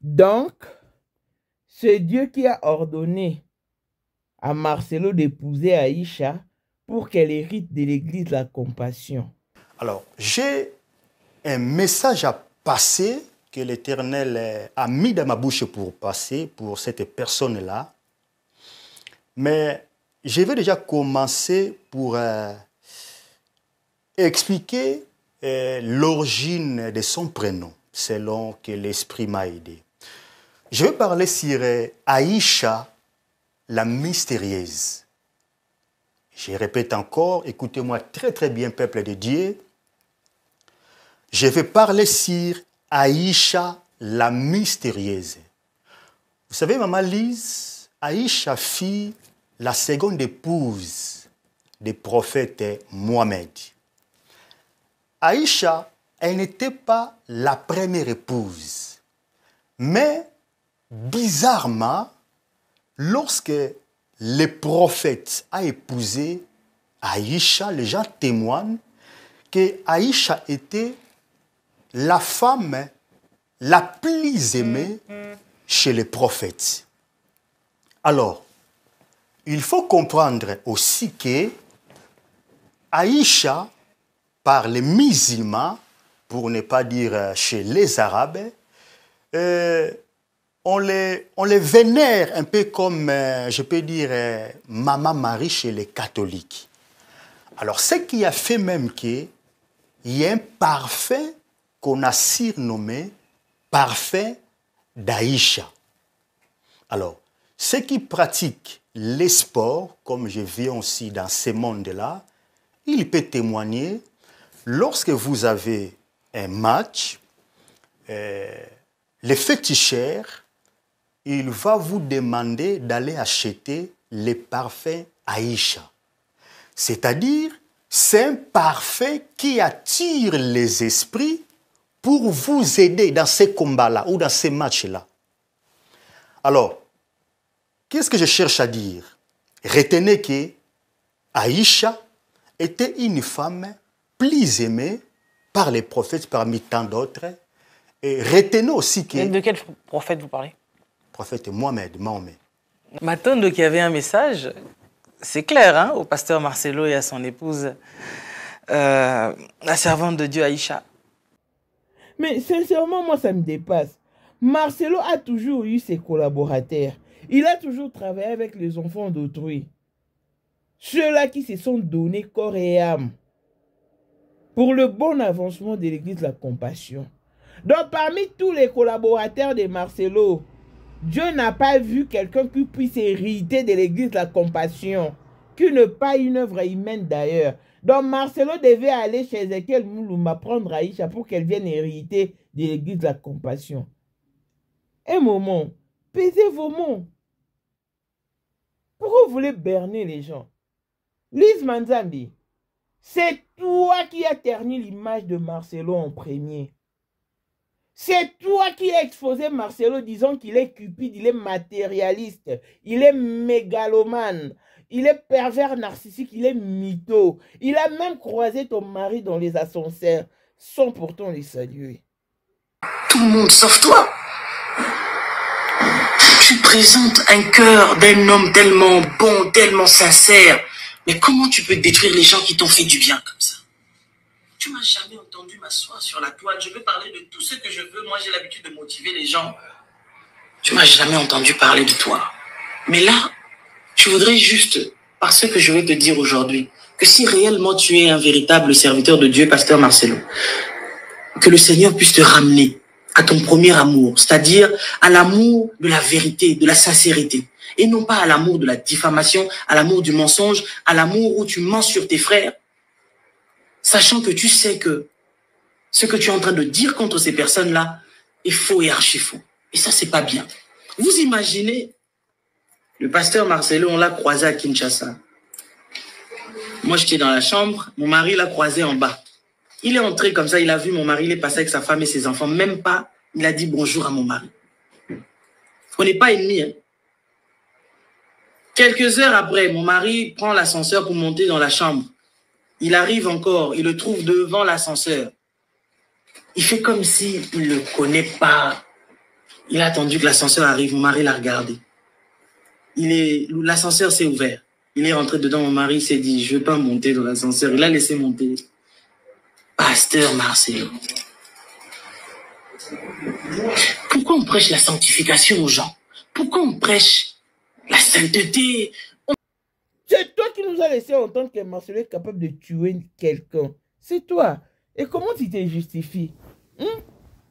Donc, c'est Dieu qui a ordonné à Marcelo d'épouser Aïcha pour qu'elle hérite de l'église de la compassion. Alors, j'ai un message à passer que l'Éternel a mis dans ma bouche pour passer pour cette personne-là. Mais je vais déjà commencer pour expliquer l'origine de son prénom, selon que l'Esprit m'a aidé. Je vais parler sur Aïcha, la mystérieuse. Je répète encore, écoutez-moi très très bien, peuple de Dieu. Je vais parler sur Aïcha, la mystérieuse. Vous savez, maman Lise, Aïcha fut la seconde épouse du prophète Mohamed. Aïcha, elle n'était pas la première épouse. Mais, bizarrement, lorsque le prophète a épousé Aïcha, les gens témoignent que Aïcha était la femme la plus aimée chez les prophètes. Alors, il faut comprendre aussi que Aïcha, par les musulmans, pour ne pas dire chez les Arabes, on les vénère un peu comme, je peux dire, Maman Marie chez les catholiques. Alors, ce qui a fait même qu'il y a un parfait qu'on a surnommé parfait d'Aïcha. Alors, ceux qui pratiquent les sports, comme je viens aussi dans ce monde-là, il peut témoigner, lorsque vous avez un match, le féticheur, il va vous demander d'aller acheter les parfums Aïcha. C'est-à-dire, c'est un parfait qui attire les esprits pour vous aider dans ces combats-là ou dans ces matchs-là. Alors, qu'est-ce que je cherche à dire? Retenez que Aïcha était une femme plus aimée par les prophètes parmi tant d'autres. Et retenez aussi que... Et de quel prophète vous parlez? Prophète Mohamed, Mahomet. M'attendre qu'il y avait un message, c'est clair, hein, au pasteur Marcelo et à son épouse, la servante de Dieu Aïcha. Mais sincèrement, moi, ça me dépasse. Marcelo a toujours eu ses collaborateurs. Il a toujours travaillé avec les enfants d'autrui. Ceux-là qui se sont donnés corps et âme pour le bon avancement de l'église de la compassion. Donc, parmi tous les collaborateurs de Marcelo, Dieu n'a pas vu quelqu'un qui puisse hériter de l'église de la compassion, qui n'est pas une œuvre humaine d'ailleurs. Donc, Marcelo devait aller chez Ezekiel Moulouma prendre Aïcha pour qu'elle vienne hériter de l'église de la compassion. Un moment, pesez vos mots. Pourquoi vous voulez berner les gens? Lise Manzambi, c'est toi qui as terni l'image de Marcelo en premier. C'est toi qui as exposé Marcelo disant qu'il est cupide, il est matérialiste, il est mégalomane, il est pervers narcissique, il est mytho. Il a même croisé ton mari dans les ascenseurs sans pourtant les saluer. Tout le monde sauf toi. Tu présentes un cœur d'un homme tellement bon, tellement sincère. Mais comment tu peux détruire les gens qui t'ont fait du bien comme ça? Tu m'as jamais entendu m'asseoir sur la toile. Je veux parler de tout ce que je veux. Moi, j'ai l'habitude de motiver les gens. Tu m'as jamais entendu parler de toi. Mais là, je voudrais juste, par ce que je vais te dire aujourd'hui, que si réellement tu es un véritable serviteur de Dieu, pasteur Marcelo, que le Seigneur puisse te ramener à ton premier amour, c'est-à-dire à l'amour de la vérité, de la sincérité, et non pas à l'amour de la diffamation, à l'amour du mensonge, à l'amour où tu mens sur tes frères, sachant que tu sais que ce que tu es en train de dire contre ces personnes-là est faux et archi-faux. Et ça, c'est pas bien. Vous imaginez, le pasteur Marcelo, on l'a croisé à Kinshasa. Moi, j'étais dans la chambre, mon mari l'a croisé en bas. Il est entré comme ça, il a vu mon mari, il est passé avec sa femme et ses enfants. Même pas, il a dit bonjour à mon mari. On n'est pas ennemis. Hein. Quelques heures après, mon mari prend l'ascenseur pour monter dans la chambre. Il arrive encore, il le trouve devant l'ascenseur. Il fait comme s'il ne le connaît pas. Il a attendu que l'ascenseur arrive, mon mari l'a regardé. L'ascenseur s'est ouvert. Il est rentré dedans, mon mari s'est dit, je ne veux pas monter dans l'ascenseur. Il a laissé monter. Pasteur Marcelo. Pourquoi on prêche la sanctification aux gens? Pourquoi on prêche la sainteté? C'est toi qui nous as laissé entendre que Marcelo est capable de tuer quelqu'un. C'est toi. Et comment tu te justifies?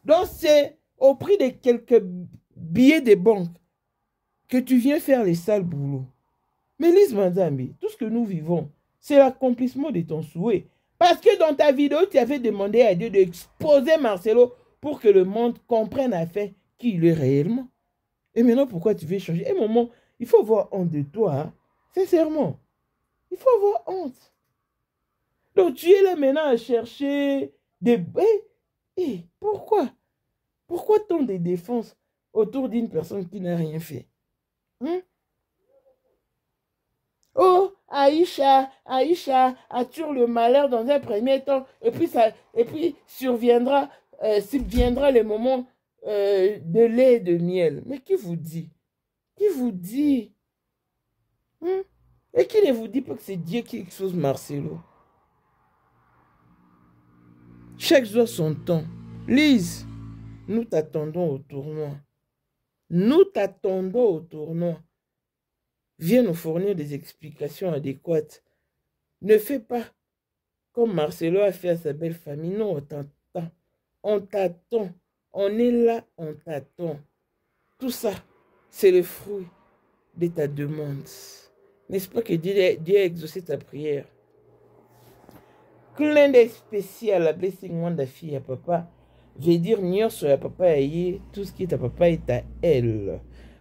Donc c'est au prix de quelques billets de banque que tu viens faire les sales boulots. Mais Lise Manzambi, tout ce que nous vivons, c'est l'accomplissement de ton souhait. Parce que dans ta vidéo, tu avais demandé à Dieu d'exposer Marcelo pour que le monde comprenne à fait qui il est réellement. Et maintenant, pourquoi tu veux changer? Et maman, il faut avoir honte de toi, hein? Sincèrement. Il faut avoir honte. Donc tu es là maintenant à chercher des... pourquoi? Pourquoi tant de défense autour d'une personne qui n'a rien fait? Oh, Aïcha attire le malheur dans un premier temps, et puis subviendra le moment de lait et de miel. Mais qui vous dit? Qui vous dit? Et qui ne vous dit pas que c'est Dieu qui expose Marcelo? Chaque jour son temps. Lise, nous t'attendons au tournoi. Nous t'attendons au tournoi. Viens nous fournir des explications adéquates. Ne fais pas comme Marcelo a fait à sa belle famille. Non, on t'attend. On t'attend. On est là, on t'attend. Tout ça, c'est le fruit de ta demande. N'est-ce pas que Dieu a exaucé ta prière? Clin d'œil spécial à Blessing Wanda fille à papa. Je vais dire sur la papa aïe, tout ce qui est à papa est à elle.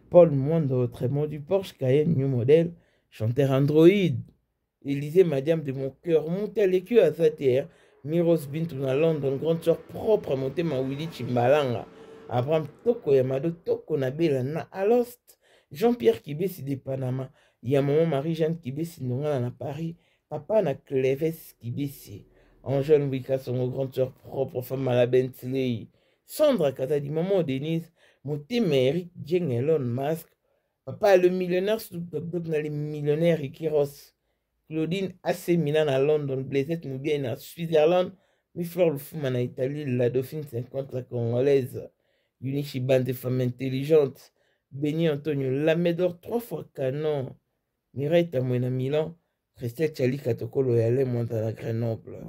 Paul Mwanda, autrement du Porsche Cayenne New Model, chanteur Android. Élisée Madiam de mon cœur, montez à l'écu à sa terre. Miros Bintouna London, grande soeur propre, montez ma Willy Chimbalanga. Abraham Toko Yamado Toko Nabela na Alost. Jean-Pierre Kibesi de Panama. Il y a maman Marie-Jeanne Kibesi Nongana à Paris. Papa na Cleves Kibesi. Angèle Wika, son grande soeur propre, femme à la Bentley. Sandra Katadi, maman Denise. Montez Eric Jeng Elon Musk. Papa le millionnaire, le millionnaire Ikiros. Claudine AC Milan à London. Blaisette Moubien à Switzerland. Mifleur le Fouman à Italie. La Dauphine 50, la Congolaise. Unichi Bande des femmes intelligentes. Béni Antonio Lamédor 3 fois canon. Mireille Tamouen à Milan. Christelle Chali Katokolo et Alain Monta à Grenoble.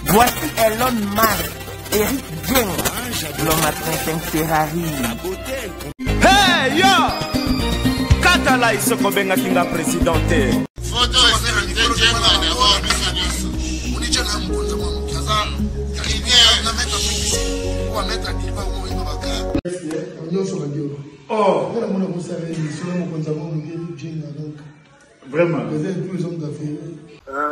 Voici Elon Musk, Eric Jeng, l'homme à 35 Ferrari. Hey yo! Katala isoko benga kinga presidente. Photo est Vraiment.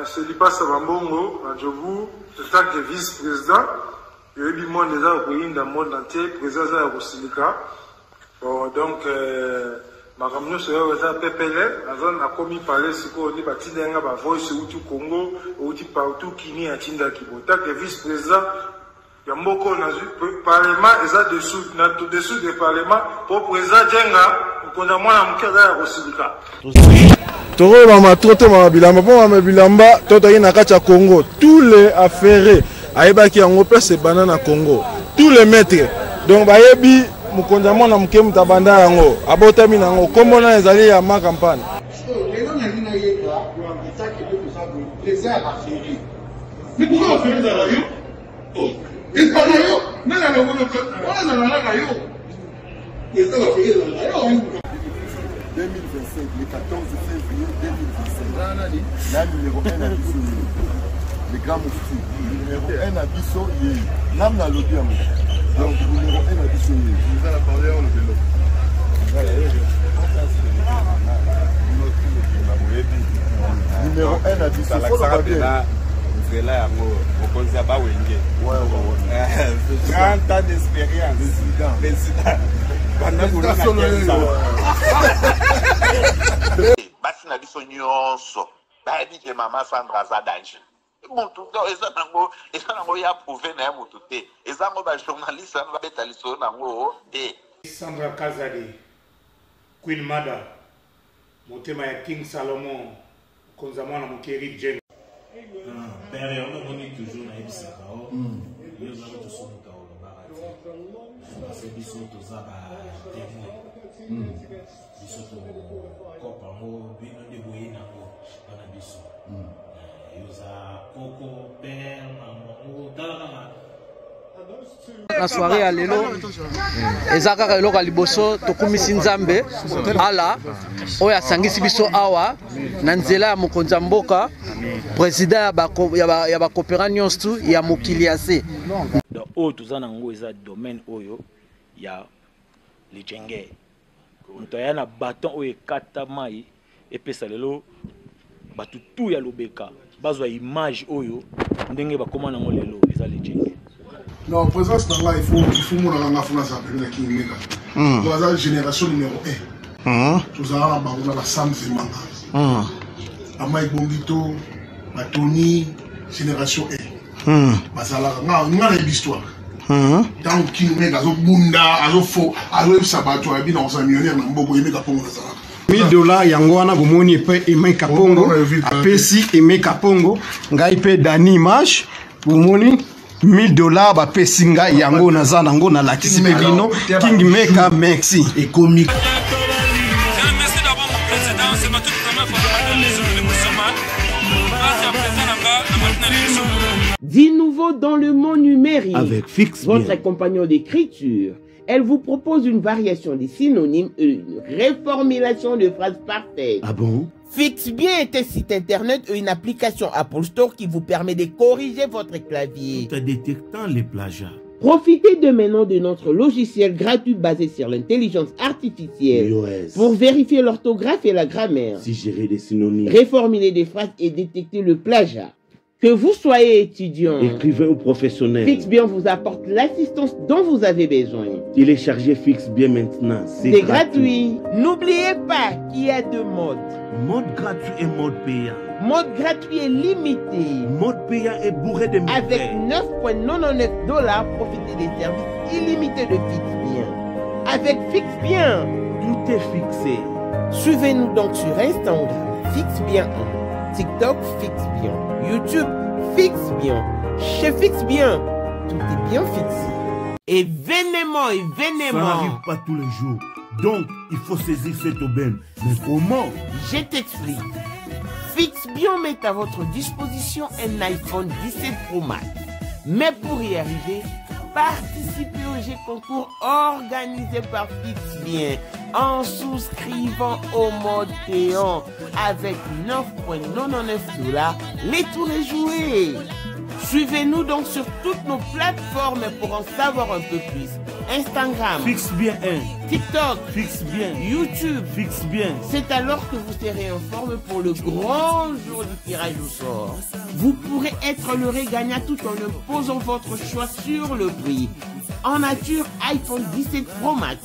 C'est Lipa Savambongo, Nadjobu, en tant que vice-président. Il y a eu monde déjà au pays, dans le monde entier, président de Rosilika. Bon, donc, ma camion sera PPL, la zone a commis parler, c'est qu'on dit, bah, Tindenga, bah, voice, ou tout Congo, ou tout partout, qui n'y a Tinda Kibo. Tant que vice-président, il y a beaucoup de parlement, et ça dessous du parlement, pour président Djenga, on a moins à m'kada à Rosilika. Toro mama toto mama bilamba po mama bilamba toto yi na kacha Congo tous les affaires ayebaki yango pese banana Congo tous les maîtres donc bayebi mukonza mona muke mutabanda yango abotami nango kombo na ezali ya ma campagne le 14 février 2025. La numéro 1 à Bissau, le grand moufti. Numéro 1 à Bissau, l'âme n'a l'audio. Donc, numéro 1 à Bissau. Vous allez parler en le vélo. Numéro 1 à Bissau. C'est là, on pense à Bawenge. Ouais. 30 ans d'expérience. Président. basi na biso nyonso bayebi ke mama Sandra aza danger Motuta eza nango ya prouvé na motuté. Eza ngo ba journaliste na beta liso nango te. Sandra Kazadi, Queen Mada, motema ya King Salomon, konzamwa na mokeri Jen. Père, on a toujours na ebisaka o. Yo za to somuka o barati. C'est biso to za ba technique. Biso to kopa mo bino de boyina mo bana biso. Yo za koko père maman tala la soirée à lelo ezaka eloko liboso tokumisi nzambe ala oya sangisi biso awa na nzela ya mokonzi mboka président ya ba coopéra nyonso ya mokili ase donc oyo toza nango eza domaine oyo ya lijenge moto aya na baton oyo ekata mai epesa lelo bato tu ya lobeka bazwa image oyo ndenge bakoma nango lelo eza lijenge. Non, présence dans là, il faut mon la France appelée qui est là. La génération numéro 1. Tous à la Sam Zemanga. Amaï Bombito, Tony, génération 1. Basala, on a l'histoire. Tant qu'il nous met à Bunda, à l'Ofo, à l'Sabato, à Bina, on millionnaire, on a beaucoup pour $1000 yango wana bomoni pe Aimé Kapongo apesi Aimé Kapongo ngai pe Dani Image bomoni $1000 ba pesinga yango naza nango na lakisi bino King Maker merci et comique. Merci d'avoir mon président, c'est ma toute première fois dans les jours de Moussaman. Merci à président là-bas, Dit nouveau dans le monde numérique. Avec Fix votre Bien. compagnon d'écriture. Elle vous propose une variation des synonymes et une réformulation de phrases parfaites. Ah bon? Fix Bien est un site internet et une application Apple Store qui vous permet de corriger votre clavier. Tout en détectant les plagiats. Profitez de maintenant de notre logiciel gratuit basé sur l'intelligence artificielle iOS. pour vérifier l'orthographe et la grammaire, Suggérer des synonymes. réformuler des phrases et détecter le plagiat. Que vous soyez étudiant, Écrivain ou professionnel. Fix Bien vous apporte l'assistance dont vous avez besoin. Téléchargez Fix Bien maintenant. C'est gratuit. N'oubliez pas qu'il y a deux modes. Mode gratuit et mode payant. Mode gratuit est limité. Mode payant est bourré de Avec méfaits. $9,99, profitez des services illimités de Fix Bien. Avec Fix Bien, tout est fixé. Suivez-nous donc sur Instagram, Fix Bien 1, TikTok, Fix Bien, YouTube, Fix Bien. Chez Fix Bien, tout est bien fixé. Événement. Ça n'arrive pas tous les jours. Donc, il faut saisir cette aubaine. Mais comment? Je t'explique. Fix Bien met à votre disposition un iPhone 17 Pro Max. Mais pour y arriver, participez au jeu concours organisé par Fix Bien en souscrivant au mode payant avec $9,99. Les tours est joué. Suivez-nous donc sur toutes nos plateformes pour en savoir un peu plus. Instagram, Fix Bien 1, TikTok, Fix Bien, YouTube, Fix Bien. C'est alors que vous serez informé pour le grand jour du tirage au sort. Vous pourrez être le gagnant tout en imposant votre choix sur le prix. En nature, iPhone 17 Pro Max.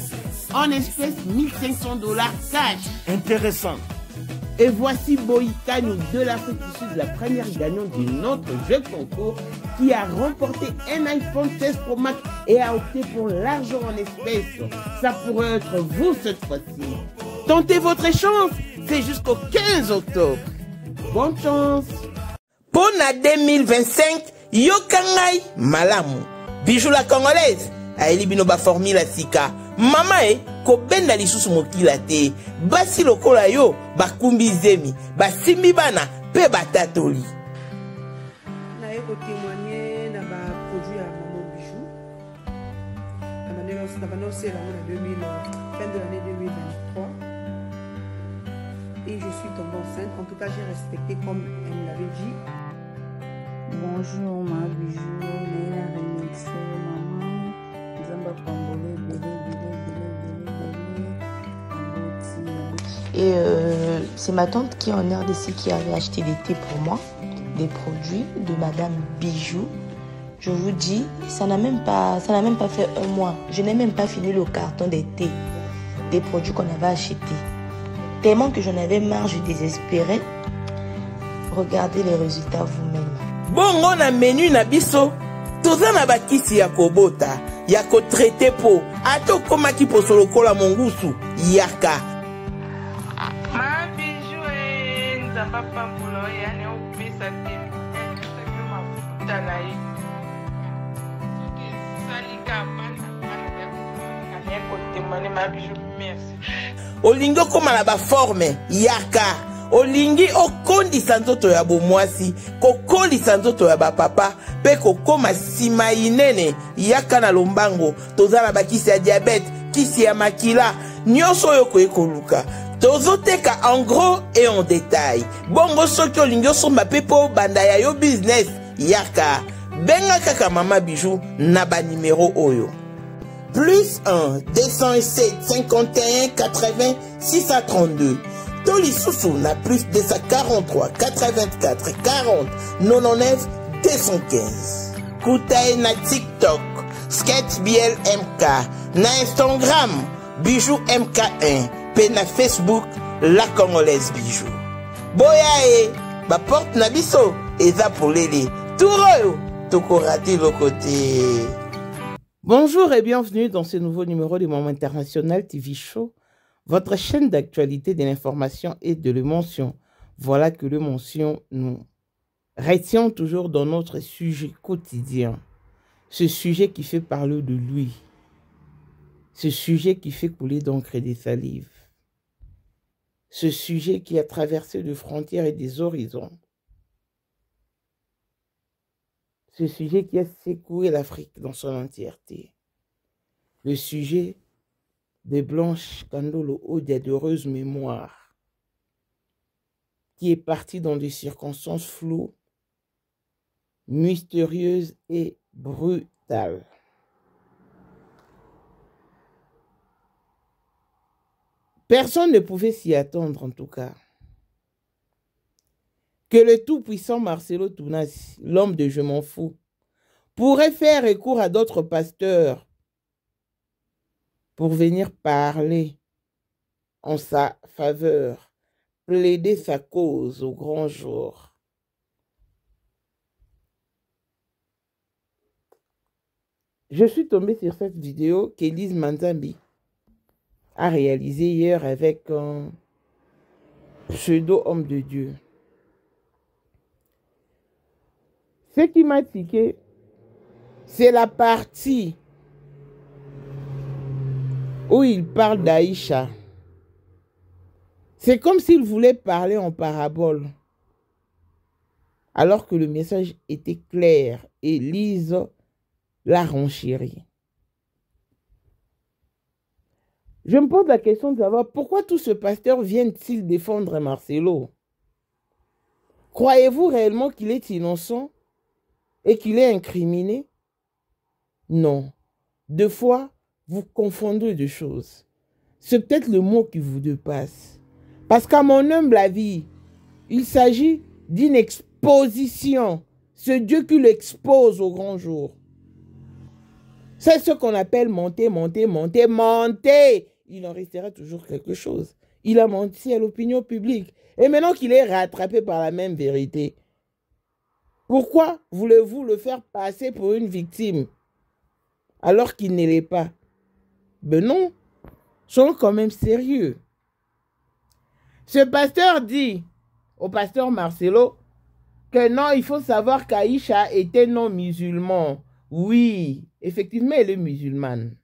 En espèces, $1,500 cash. Intéressant. Et voici Boïkani de l'Afrique du Sud, la première gagnante de notre jeu concours qui a remporté un iPhone 16 Pro Max et a opté pour l'argent en espèces. Ça pourrait être vous cette fois-ci. Tentez votre chance, c'est jusqu'au 15 octobre. Bonne chance. Pour la 2025, Yokangai Malamu. Bijou la congolaise. Aeli binoba formula sika. Mama kobenda lisusu mokila te. Basi lokola yo bakumbi zemi. Basimbi bana pe batatoli. Na eko témoigner na ba produit à Maman Bijou. Na banoncé la fin de l'année 2023. Et je suis tombée enceinte. En tout cas, j'ai respecté comme elle me l'avait dit. Bonjour ma Bijou, Néla Remixé, maman, Zamba Pambole, Et c'est ma tante qui est en RDC qui avait acheté des thés pour moi, des produits de Madame Bijou. Je vous dis, ça n'a même pas fait un mois. Je n'ai même pas fini le carton des thés, des produits qu'on avait achetés. Tellement que j'en avais marre, je désespérais. Regardez les résultats vous-même. Bongo na menu na biso, toza na bakisi ya kobota, ya kotrete po, ato komaki poso lokola mongusu, yaka. Ma bijou nzamba pambulo yani opesa te. Soki mafuta na ye. Salika bana bana kotemane ma bijou merci. Olingi okoma na baforme, yaka. Olingi okondisa nzoto ya bomwasi, kokolisa nzoto ya bapapa, pe kokoma sima inene, yaka na lombango, toza na bakisi ya diabete, kisi ya makila, nyonso oyo koluka. Tozoteka en gros et en détail. Bongo soki olingi osomba pe po banda ya yo business, yaka. Benga kaka Mama Bijou na ba numéro oyo. Plus 1 207 51 80 632. Toli Soussou na plus 243 84 40 99 215. Koutae na TikTok, Sketch BL MK, na Instagram, Bijou MK1, pe na Facebook, La Congolaise Bijou. Boya ba porte na biso, eza polele. Touroyo, toko raté le côté. Bonjour et bienvenue dans ce nouveau numéro du Moment International TV Show. Votre chaîne d'actualité, de l'information et de l'émotion. Voilà que l'émotion nous retient toujours dans notre sujet quotidien. Ce sujet qui fait parler de lui. Ce sujet qui fait couler d'encre et des salives. Ce sujet qui a traversé des frontières et des horizons. Ce sujet qui a secoué l'Afrique dans son entièreté. Le sujet de Blanche Kandolo Odia d'heureuse mémoire, qui est partie dans des circonstances floues, mystérieuses et brutales. Personne ne pouvait s'y attendre en tout cas. Que le tout-puissant Marcelo Tounas, l'homme de Je m'en fous, pourrait faire recours à d'autres pasteurs pour venir parler en sa faveur, plaider sa cause au grand jour. Je suis tombé sur cette vidéo qu'Élise Manzambi a réalisée hier avec un pseudo-homme de Dieu. Ce qui m'a tiqué, c'est la partie où il parle d'Aïcha. C'est comme s'il voulait parler en parabole, alors que le message était clair et Lise l'a renchéri. Je me pose la question de savoir pourquoi tout ce pasteur vient-il défendre Marcelo? Croyez-vous réellement qu'il est innocent et qu'il est incriminé? Non. Deux fois, vous confondez deux choses. C'est peut-être le mot qui vous dépasse. Parce qu'à mon humble avis, il s'agit d'une exposition. C'est Dieu qui l'expose au grand jour. C'est ce qu'on appelle monter, monter, monter, monter. Il en restera toujours quelque chose. Il a menti à l'opinion publique. Et maintenant qu'il est rattrapé par la même vérité, pourquoi voulez-vous le faire passer pour une victime alors qu'il ne l'est pas? Ben non, soyons quand même sérieux. Ce pasteur dit au pasteur Marcelo que non, il faut savoir qu'Aïcha était non musulman. Oui, effectivement, elle est musulmane.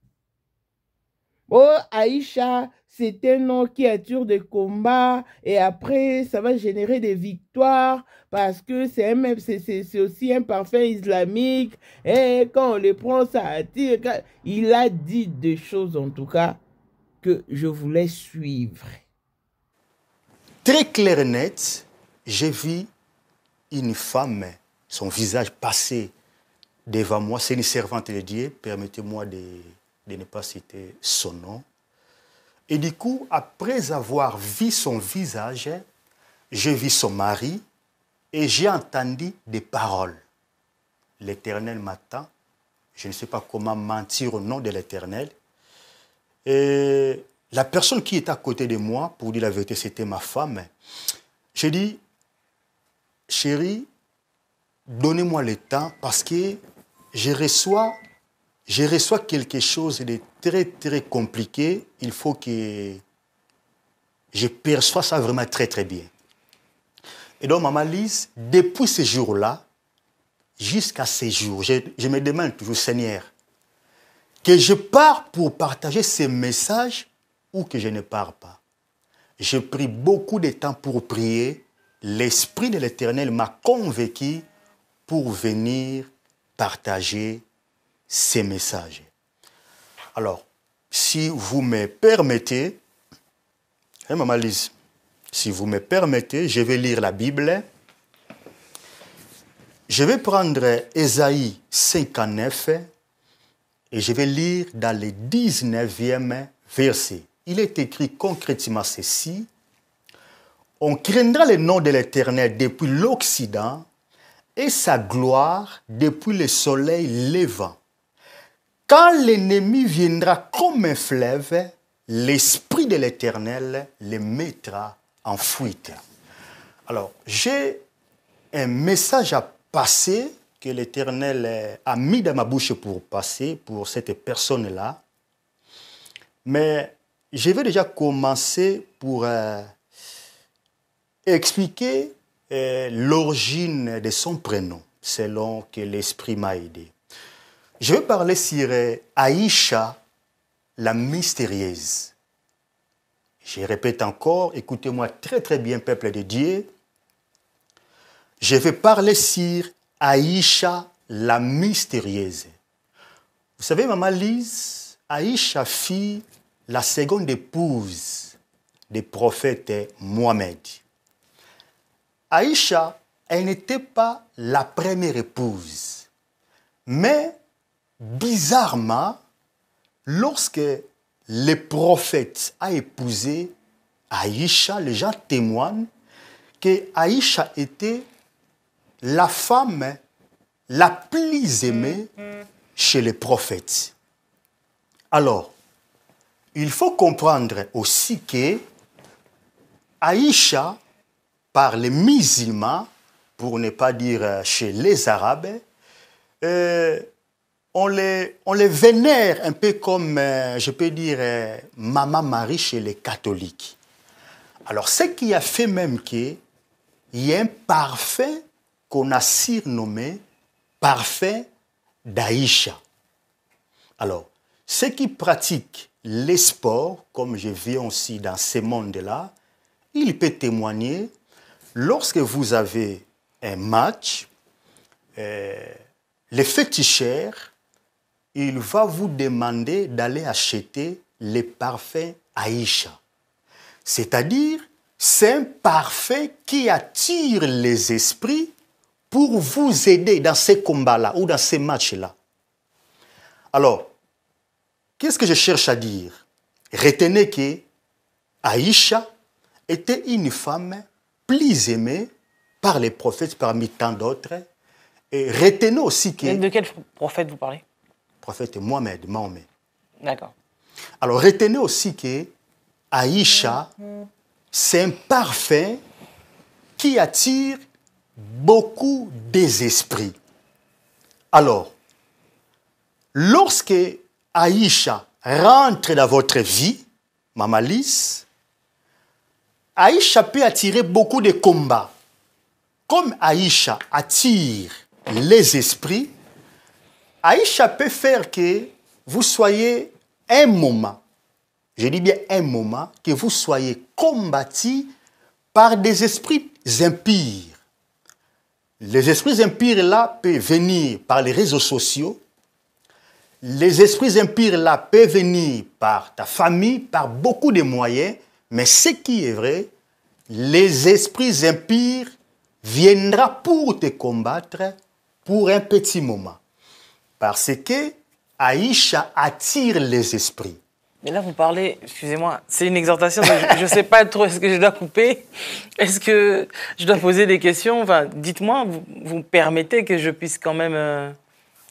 Oh, Aïcha, c'est un nom qui attire des combats et après, ça va générer des victoires parce que c'est aussi un parfum islamique et quand on les prend, ça attire. Il a dit des choses en tout cas que je voulais suivre. Très clair et net, j'ai vu une femme, son visage passé devant moi. C'est une servante de Dieu, permettez-moi de ne pas citer son nom. Et du coup, après avoir vu son visage, j'ai vu son mari et j'ai entendu des paroles. L'Éternel m'attend. Je ne sais pas comment mentir au nom de l'Éternel. Et la personne qui était à côté de moi, pour dire la vérité, c'était ma femme. J'ai dit, chérie, donnez-moi le temps parce que je reçois quelque chose de très, très compliqué. Il faut que je perçois ça vraiment très, très bien. Et donc, Maman Lise, depuis ce jour-là, jusqu'à ce jour, je me demande toujours, Seigneur, que je pars pour partager ces messages ou que je ne pars pas. J'ai pris beaucoup de temps pour prier. L'Esprit de l'Éternel m'a convaincu pour venir partager ces messages. Alors, si vous me permettez, Maman Lise, si vous me permettez, je vais lire la Bible. Je vais prendre Ésaïe 59 et je vais lire dans le 19e verset. Il est écrit concrètement ceci. On craindra le nom de l'Éternel depuis l'Occident et sa gloire depuis le soleil levant. Quand l'ennemi viendra comme un fleuve, l'Esprit de l'Éternel le mettra en fuite. Alors, j'ai un message à passer que l'Éternel a mis dans ma bouche pour passer pour cette personne-là. Mais je vais déjà commencer pour expliquer l'origine de son prénom, selon que l'Esprit m'a aidé. Je vais parler sur Aïcha, la mystérieuse. Je répète encore, écoutez-moi très très bien, peuple de Dieu. Je vais parler sur Aïcha, la mystérieuse. Vous savez, Maman Lise, Aïcha fut la seconde épouse du prophète Mohamed. Aïcha, elle n'était pas la première épouse. Mais, bizarrement, lorsque le prophète a épousé Aïcha, les gens témoignent que Aïcha était la femme la plus aimée chez les prophètes. Alors, il faut comprendre aussi que Aïcha, par les musulmans, pour ne pas dire chez les Arabes, on les vénère un peu comme, je peux dire, Maman Marie chez les catholiques. Alors, ce qui a fait même qu'il y a un parfum qu'on a surnommé parfum d'Aïcha. Alors, ceux qui pratiquent les sports, comme je viens aussi dans ce monde-là, il peut témoigner, lorsque vous avez un match, le féticheur, il va vous demander d'aller acheter les parfums Aïcha. C'est-à-dire, c'est un parfum qui attire les esprits pour vous aider dans ces combats-là ou dans ces matchs-là. Alors, qu'est-ce que je cherche à dire? Retenez que Aïcha était une femme plus aimée par les prophètes parmi tant d'autres. Et retenez aussi que... De quel prophète vous parlez? Prophète Mohamed, Mahomet. D'accord. Alors, retenez aussi que Aïcha, c'est un parfum qui attire beaucoup des esprits. Alors, lorsque Aïcha rentre dans votre vie, Maman Lise, Aïcha peut attirer beaucoup de combats. Comme Aïcha attire les esprits, Aïcha peut faire que vous soyez un moment, je dis bien un moment, que vous soyez combattu par des esprits impurs. Les esprits impurs là peuvent venir par les réseaux sociaux. Les esprits impurs là peuvent venir par ta famille, par beaucoup de moyens. Mais ce qui est vrai, les esprits impurs viendront pour te combattre pour un petit moment. Parce que Aïcha attire les esprits. Mais là, vous parlez, excusez-moi, c'est une exhortation, je ne sais pas trop, est-ce que je dois couper? Est-ce que je dois poser des questions? Enfin, dites-moi, vous me permettez que je puisse quand même...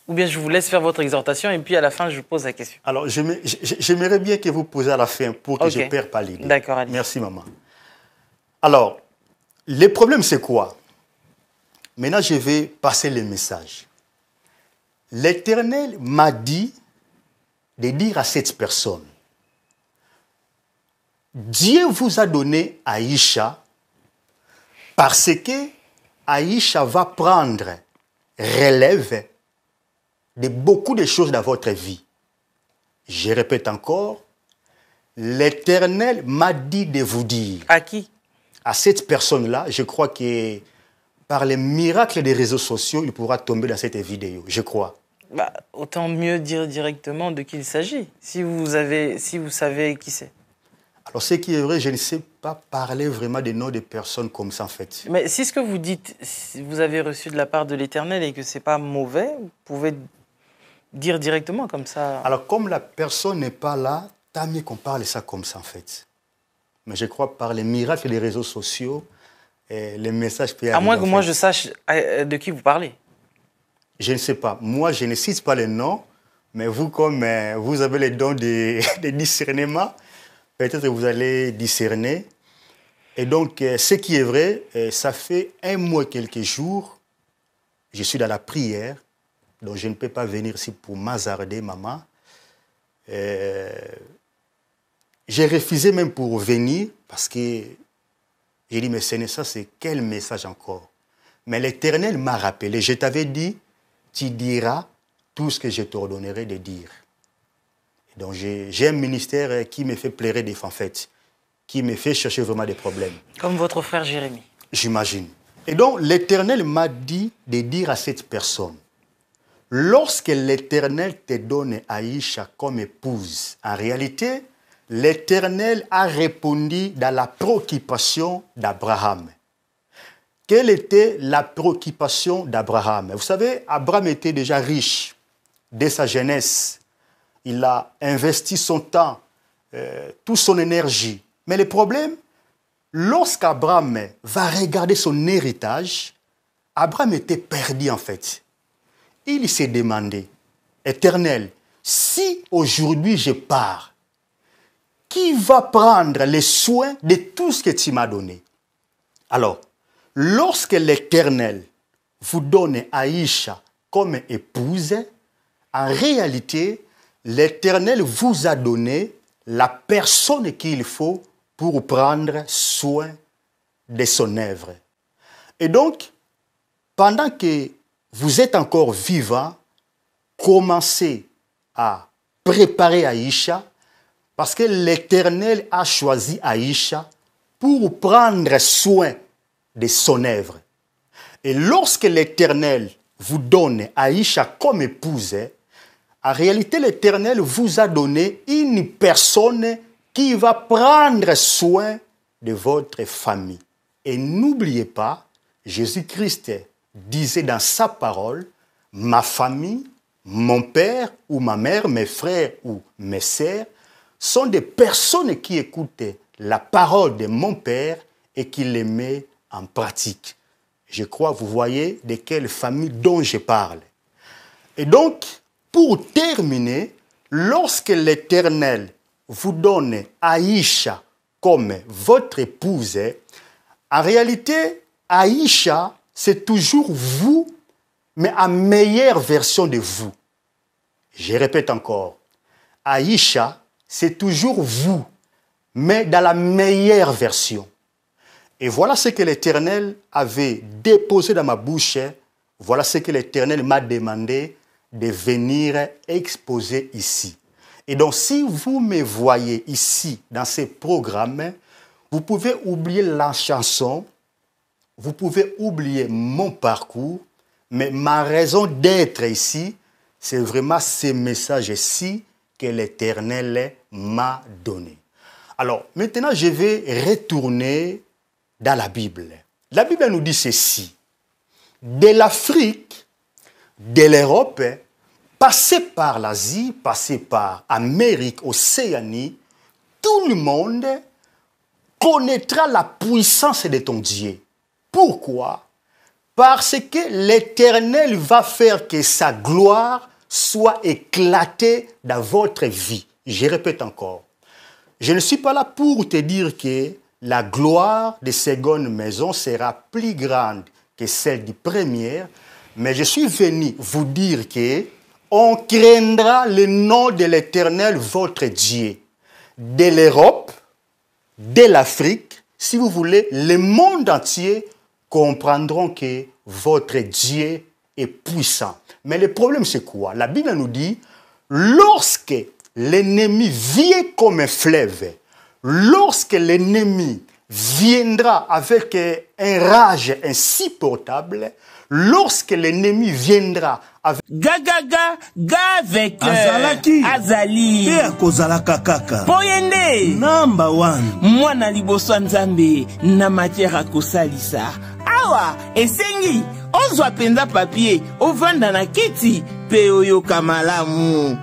ou bien je vous laisse faire votre exhortation et puis à la fin, je pose la question. Alors, j'aimerais bien que vous posiez à la fin pour que je ne perde pas l'idée. D'accord, allez. Merci, maman. Alors, le problème, c'est quoi? Maintenant, je vais passer le message. L'Éternel m'a dit de dire à cette personne, Dieu vous a donné Aïcha parce que Aïcha va prendre relève de beaucoup de choses dans votre vie. Je répète encore, l'Éternel m'a dit de vous dire. À qui? À cette personne-là, je crois que par les miracles des réseaux sociaux, il pourra tomber dans cette vidéo, je crois. Bah, autant mieux dire directement de qui il s'agit, si vous savez qui c'est. Alors, ce qui est vrai, je ne sais pas parler vraiment des noms de personnes comme ça, en fait. Mais si ce que vous dites, si vous avez reçu de la part de l'Éternel et que ce n'est pas mauvais, vous pouvez dire directement comme ça. Alors, comme la personne n'est pas là, tant mieux qu'on parle ça comme ça, en fait. Mais je crois par les miracles des réseaux sociaux, les messages peuvent arriver. À moins que moi je sache de qui vous parlez. Je ne sais pas. Moi, je ne cite pas les noms, mais vous, comme vous avez les dons de discernement, peut-être que vous allez discerner. Et donc, ce qui est vrai, ça fait 1 mois et quelques jours, je suis dans la prière, donc je ne peux pas venir ici pour m'hazarder, maman. J'ai refusé même pour venir, parce que j'ai dit, mais Seigneur, ça c'est quel message encore? Mais l'Éternel m'a rappelé, je t'avais dit, tu diras tout ce que je t'ordonnerai de dire. Et donc j'ai un ministère qui me fait pleurer des fois, en fait, qui me fait chercher vraiment des problèmes. Comme votre frère Jérémie. J'imagine. Et donc l'Éternel m'a dit de dire à cette personne, lorsque l'Éternel te donne Aïcha comme épouse, en réalité, l'Éternel a répondu dans la préoccupation d'Abraham. Quelle était la préoccupation d'Abraham? Vous savez, Abraham était déjà riche dès sa jeunesse. Il a investi son temps, toute son énergie. Mais le problème, lorsqu'Abraham va regarder son héritage, Abraham était perdu en fait. Il s'est demandé, Éternel, si aujourd'hui je pars, qui va prendre les soins de tout ce que tu m'as donné? Alors, lorsque l'Éternel vous donne Aïcha comme épouse, en réalité, l'Éternel vous a donné la personne qu'il faut pour prendre soin de son œuvre. Et donc, pendant que vous êtes encore vivant, commencez à préparer Aïcha, parce que l'Éternel a choisi Aïcha pour prendre soin de son œuvre. Et lorsque l'Éternel vous donne Aïcha comme épouse, en réalité, l'Éternel vous a donné une personne qui va prendre soin de votre famille. Et n'oubliez pas, Jésus-Christ disait dans sa parole, ma famille, mon père ou ma mère, mes frères ou mes sœurs, sont des personnes qui écoutent la parole de mon père et qui les mettent en pratique. Je crois, vous voyez de quelle famille dont je parle. Et donc, pour terminer, lorsque l'Éternel vous donne Aïcha comme votre épouse, en réalité, Aïcha, c'est toujours vous, mais en meilleure version de vous. Je répète encore, Aïcha, c'est toujours vous, mais dans la meilleure version. Et voilà ce que l'Éternel avait déposé dans ma bouche. Voilà ce que l'Éternel m'a demandé de venir exposer ici. Et donc, si vous me voyez ici, dans ces programmes, vous pouvez oublier la chanson, vous pouvez oublier mon parcours, mais ma raison d'être ici, c'est vraiment ces messages-ci que l'Éternel m'a donné. Alors, maintenant, je vais retourner dans la Bible. La Bible nous dit ceci. De l'Afrique, de l'Europe, passer par l'Asie, passer par l'Amérique, Océanie, tout le monde connaîtra la puissance de ton Dieu. Pourquoi? Parce que l'Éternel va faire que sa gloire soit éclatée dans votre vie. Je répète encore. Je ne suis pas là pour te dire que la gloire de Seconde Maison sera plus grande que celle du premier, mais je suis venu vous dire que on craindra le nom de l'Éternel, votre Dieu, de l'Europe, de l'Afrique, si vous voulez, le monde entier comprendront que votre Dieu est puissant. Mais le problème, c'est quoi? La Bible nous dit, lorsque l'ennemi vient comme un fleuve, lorsque l'ennemi viendra avec un rage insupportable, lorsque l'ennemi viendra avec... avec Azali kozalaka kaka Poyende number 1 mwana liboso nzambe na matière akosalisa awa esengi ozwa penza papier ovanda na kiti pe oyoka malamu.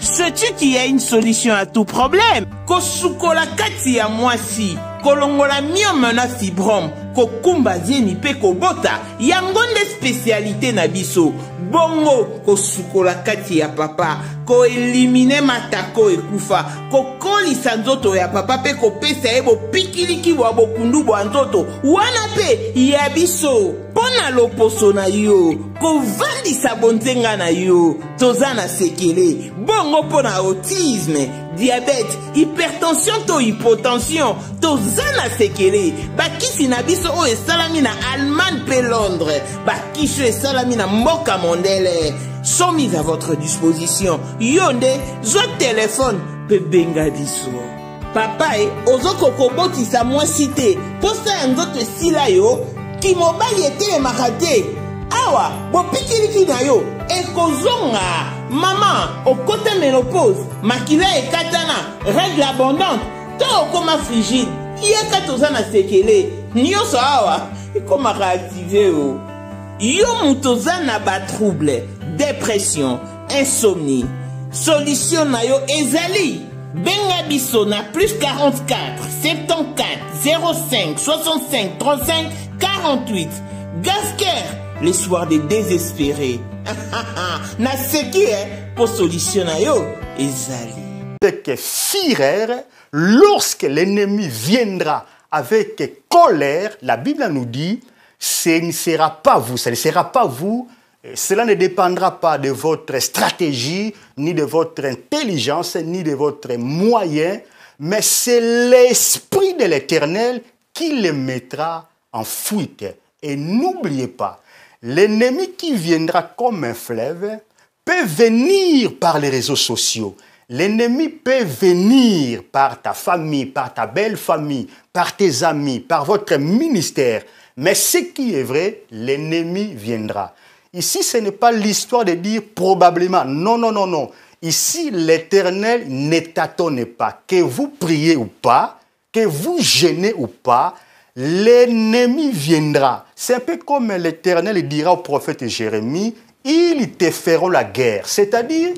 Sais-tu qu'il y a une solution à tout problème? Kosukola kati ya mwasi, kolongola myome na fibrome, kokumba zeni pe kobota, yangonde spécialité na biso. Bongo kosukola kati ya papa, ko elimine matako ekufa, ko kolisa nzoto ya papa pe kopesa ebo pikiliki wa bokundu bwa nzoto, wana pe ya biso. Pona loposo na yo, kovandisa bonzenga na yo, tozana sekele, bongo pona autisme, diabète, hypertension to hypotension, tozana sekele, bakisi na biso o esalami na Allemagne pe Londres, bakisho esalami na mboka mondele, sont mis à votre disposition. Yonde, zo téléphone, pe benga biso. Papa ozoko kobotisa mwasite, posa nzoto sila yo, ki mobali ete makate awa bopikiliki na yo ekozonga mama okota ménopause makila ekatana règle abondante to okoma frigide yeka tozana sekele nyonso awa ekoma réactiver o yo mutozana ba trouble dépression insomnie solution na yo ezali benga biso na plus 44 74 05 65 35 48. Gasker, les soirs des désespérés. Na seki pour solution na yo ezali. Avec fureur, lorsque l'ennemi viendra avec colère, la Bible nous dit, ce ne sera pas vous, ce ne sera pas vous. Cela ne dépendra pas de votre stratégie, ni de votre intelligence, ni de votre moyen, mais c'est l'Esprit de l'Éternel qui les mettra en fuite. Et n'oubliez pas, l'ennemi qui viendra comme un fleuve peut venir par les réseaux sociaux. L'ennemi peut venir par ta famille, par ta belle famille, par tes amis, par votre ministère. Mais ce qui est vrai, l'ennemi viendra. Ici, ce n'est pas l'histoire de dire probablement. Non, non, non, non. Ici, l'Éternel ne tâtonne pas. Que vous priez ou pas, que vous jeûnez ou pas, l'ennemi viendra. C'est un peu comme l'Éternel dira au prophète Jérémie, ils te feront la guerre. C'est-à-dire,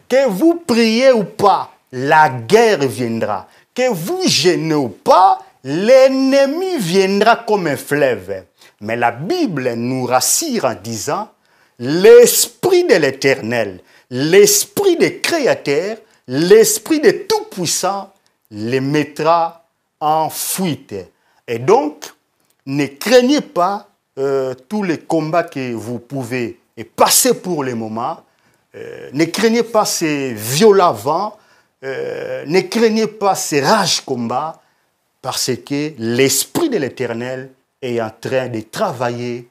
que vous priez ou pas, la guerre viendra. Que vous jeûnez ou pas, l'ennemi viendra comme un fleuve. Mais la Bible nous rassure en disant, l'Esprit de l'Éternel, l'Esprit des créateurs, l'Esprit de Tout-Puissant les mettra en fuite. Et donc, ne craignez pas tous les combats que vous pouvez passer pour le moment. Ne craignez pas ces violents vents. Ne craignez pas ces rages combats. Parce que l'Esprit de l'Éternel est en train de travailler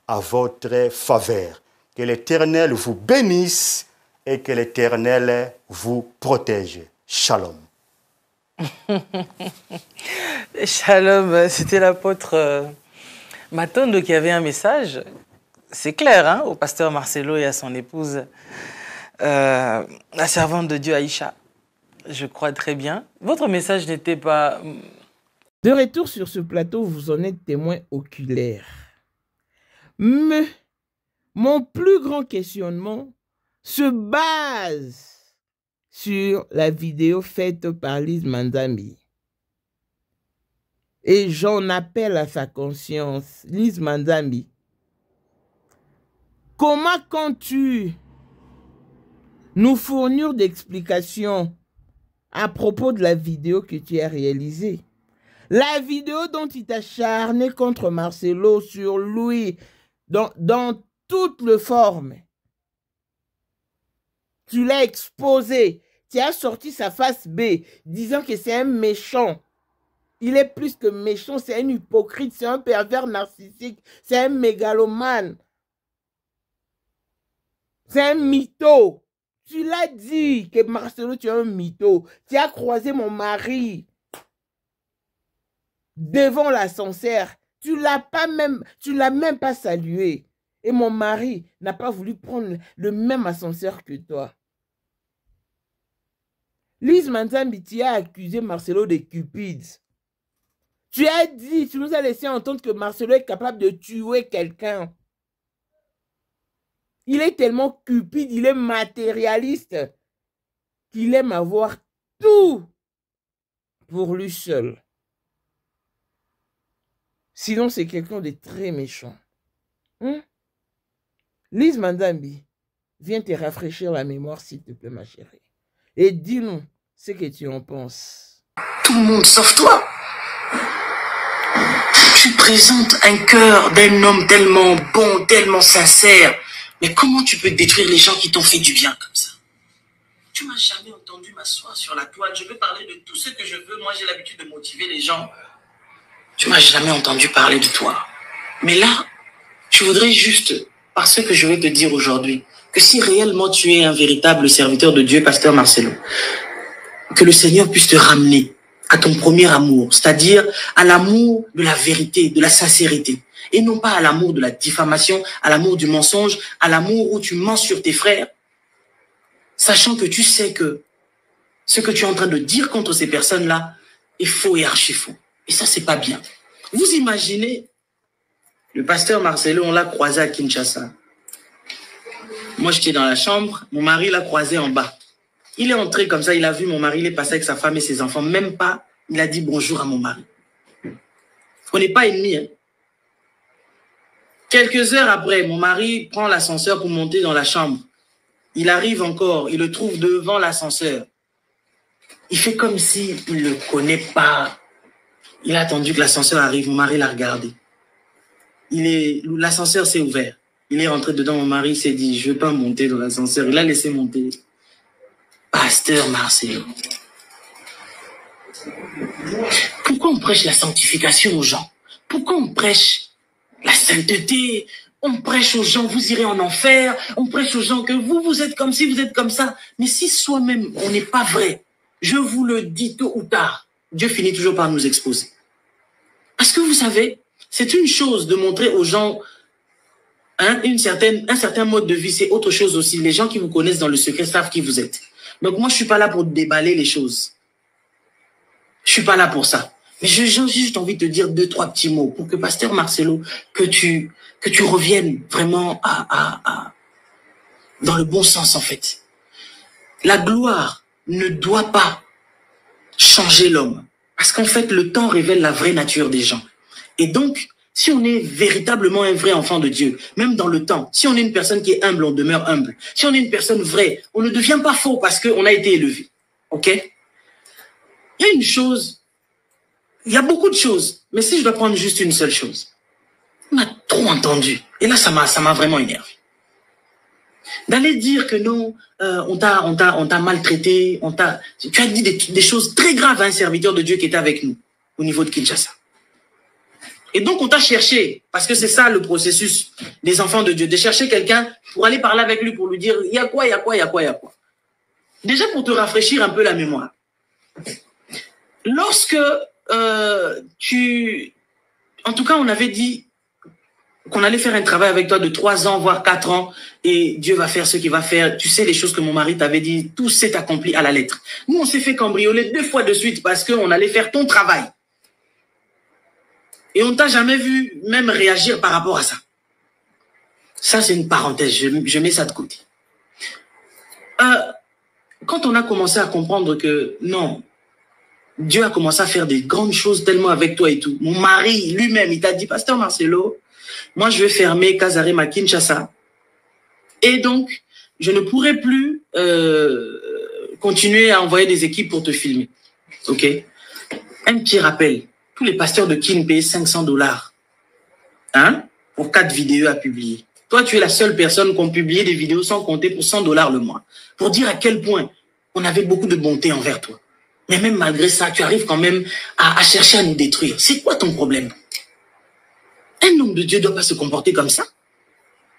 à votre faveur. Que l'Éternel vous bénisse et que l'Éternel vous protège. Shalom. Shalom, c'était l'apôtre Matondo qui avait un message. C'est clair, hein, au pasteur Marcelo et à son épouse, la servante de Dieu Aïcha. Je crois très bien. Votre message n'était pas... De retour sur ce plateau, vous en êtes témoin oculaire. Mais mon plus grand questionnement se base sur la vidéo faite par Lise Manzambi. Et j'en appelle à sa conscience. Lise Manzambi, comment comptes-tu nous fournir d'explications à propos de la vidéo que tu as réalisée? La vidéo dont il t'a acharné contre Marcelo sur Louis, dans toutes les formes, tu l'as exposé. Tu as sorti sa face B, disant que c'est un méchant. Il est plus que méchant, c'est un hypocrite, c'est un pervers narcissique, c'est un mégalomane. C'est un mytho. Tu l'as dit que Marcelo, tu es un mytho. Tu as croisé mon mari devant l'ascenseur. Tu l'as même pas salué. Et mon mari n'a pas voulu prendre le même ascenseur que toi. Lise Manzambi, tu as accusé Marcelo de cupide. Tu as dit, tu nous as laissé entendre que Marcelo est capable de tuer quelqu'un. Il est tellement cupide, il est matérialiste, qu'il aime avoir tout pour lui seul. Sinon, c'est quelqu'un de très méchant. Lise Manzambi, viens te rafraîchir la mémoire, s'il te plaît, ma chérie. Et dis-nous ce que tu en penses. Tout le monde sauf toi. Tu présentes un cœur d'un homme tellement bon, tellement sincère. Mais comment tu peux détruire les gens qui t'ont fait du bien comme ça? Tu m'as jamais entendu m'asseoir sur la toile. Je veux parler de tout ce que je veux. Moi, j'ai l'habitude de motiver les gens. Tu m'as jamais entendu parler de toi. Mais là, je voudrais juste, par ce que je vais te dire aujourd'hui, que si réellement tu es un véritable serviteur de Dieu, Pasteur Marcelo, que le Seigneur puisse te ramener à ton premier amour, c'est-à-dire à l'amour de la vérité, de la sincérité, et non pas à l'amour de la diffamation, à l'amour du mensonge, à l'amour où tu mens sur tes frères, sachant que tu sais que ce que tu es en train de dire contre ces personnes-là est faux et archi-faux. Et ça, c'est pas bien. Vous imaginez, le pasteur Marcelo, on l'a croisé à Kinshasa. Moi, j'étais dans la chambre, mon mari l'a croisé en bas. Il est entré comme ça, il a vu mon mari, il est passé avec sa femme et ses enfants. Même pas, il a dit bonjour à mon mari. On n'est pas ennemis. Hein. Quelques heures après, mon mari prend l'ascenseur pour monter dans la chambre. Il arrive encore, il le trouve devant l'ascenseur. Il fait comme s'il ne le connaît pas. Il a attendu que l'ascenseur arrive, mon mari l'a regardé. L'ascenseur s'est ouvert. Il est rentré dedans, mon mari s'est dit, je ne veux pas monter dans l'ascenseur. Il a laissé monter. Pasteur Marcelo. Pourquoi on prêche la sanctification aux gens? Pourquoi on prêche la sainteté? On prêche aux gens, vous irez en enfer. On prêche aux gens que vous êtes comme ci, vous êtes comme ça. Mais si soi-même, on n'est pas vrai, je vous le dis tôt ou tard, Dieu finit toujours par nous exposer. Parce que vous savez, c'est une chose de montrer aux gens un certain mode de vie, c'est autre chose aussi. Les gens qui vous connaissent dans le secret savent qui vous êtes. Donc moi, je ne suis pas là pour déballer les choses. Je ne suis pas là pour ça. Mais j'ai juste envie de te dire 2-3 petits mots pour que, Pasteur Marcelo, que tu reviennes vraiment dans le bon sens, en fait. La gloire ne doit pas changer l'homme. Parce qu'en fait, le temps révèle la vraie nature des gens. Et donc, si on est véritablement un vrai enfant de Dieu, même dans le temps, si on est une personne qui est humble, on demeure humble. Si on est une personne vraie, on ne devient pas faux parce qu'on a été élevé. OK? Il y a une chose, il y a beaucoup de choses, mais si je dois prendre juste une seule chose, on a trop entendu. Et là, ça m'a vraiment énervé. D'aller dire que non, on t'a maltraité, tu as dit des choses très graves à un serviteur de Dieu qui était avec nous, au niveau de Kinshasa. Et donc, on t'a cherché, parce que c'est ça le processus des enfants de Dieu, de chercher quelqu'un pour aller parler avec lui, pour lui dire, il y a quoi, il y a quoi, il y a quoi, il y a quoi. Déjà, pour te rafraîchir un peu la mémoire. Lorsque en tout cas, on avait dit qu'on allait faire un travail avec toi de 3 ans, voire 4 ans, et Dieu va faire ce qu'il va faire. Tu sais les choses que mon mari t'avait dit, tout s'est accompli à la lettre. Nous, on s'est fait cambrioler 2 fois de suite parce qu'on allait faire ton travail. Et on ne t'a jamais vu même réagir par rapport à ça. Ça, c'est une parenthèse. Je mets ça de côté. Quand on a commencé à comprendre que non, Dieu a commencé à faire des grandes choses tellement avec toi et tout. Mon mari lui-même, il t'a dit, Pasteur Marcelo, moi, je vais fermer Casarem à Kinshasa. Et donc, je ne pourrai plus continuer à envoyer des équipes pour te filmer. OK? Un petit rappel. Tous les pasteurs de Kin payaient $500. Hein? Pour 4 vidéos à publier. Toi, tu es la seule personne qui a publié des vidéos sans compter pour $100 le mois. Pour dire à quel point on avait beaucoup de bonté envers toi. Mais même malgré ça, tu arrives quand même à chercher à nous détruire. C'est quoi ton problème? Un homme de Dieu ne doit pas se comporter comme ça.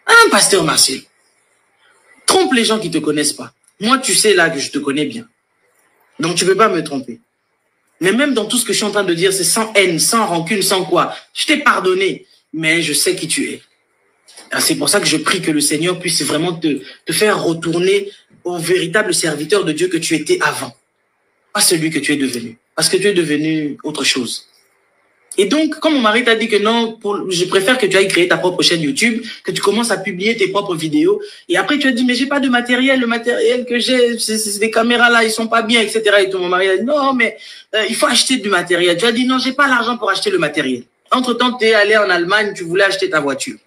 Un pasteur Marcel. Trompe les gens qui ne te connaissent pas. Moi, tu sais là que je te connais bien. Donc, tu ne peux pas me tromper. Mais même dans tout ce que je suis en train de dire, c'est sans haine, sans rancune, sans quoi. Je t'ai pardonné, mais je sais qui tu es. C'est pour ça que je prie que le Seigneur puisse vraiment te faire retourner au véritable serviteur de Dieu que tu étais avant. Pas celui que tu es devenu. Parce que tu es devenu autre chose. Et donc, comme mon mari t'a dit que non, je préfère que tu ailles créer ta propre chaîne YouTube, que tu commences à publier tes propres vidéos. Et après, tu as dit, mais j'ai pas de matériel. Le matériel que j'ai, ces caméras-là, ils sont pas bien, etc. Et tout, mon mari a dit, non, mais il faut acheter du matériel. Tu as dit, non, j'ai pas l'argent pour acheter le matériel. Entre-temps, tu es allé en Allemagne, tu voulais acheter ta voiture.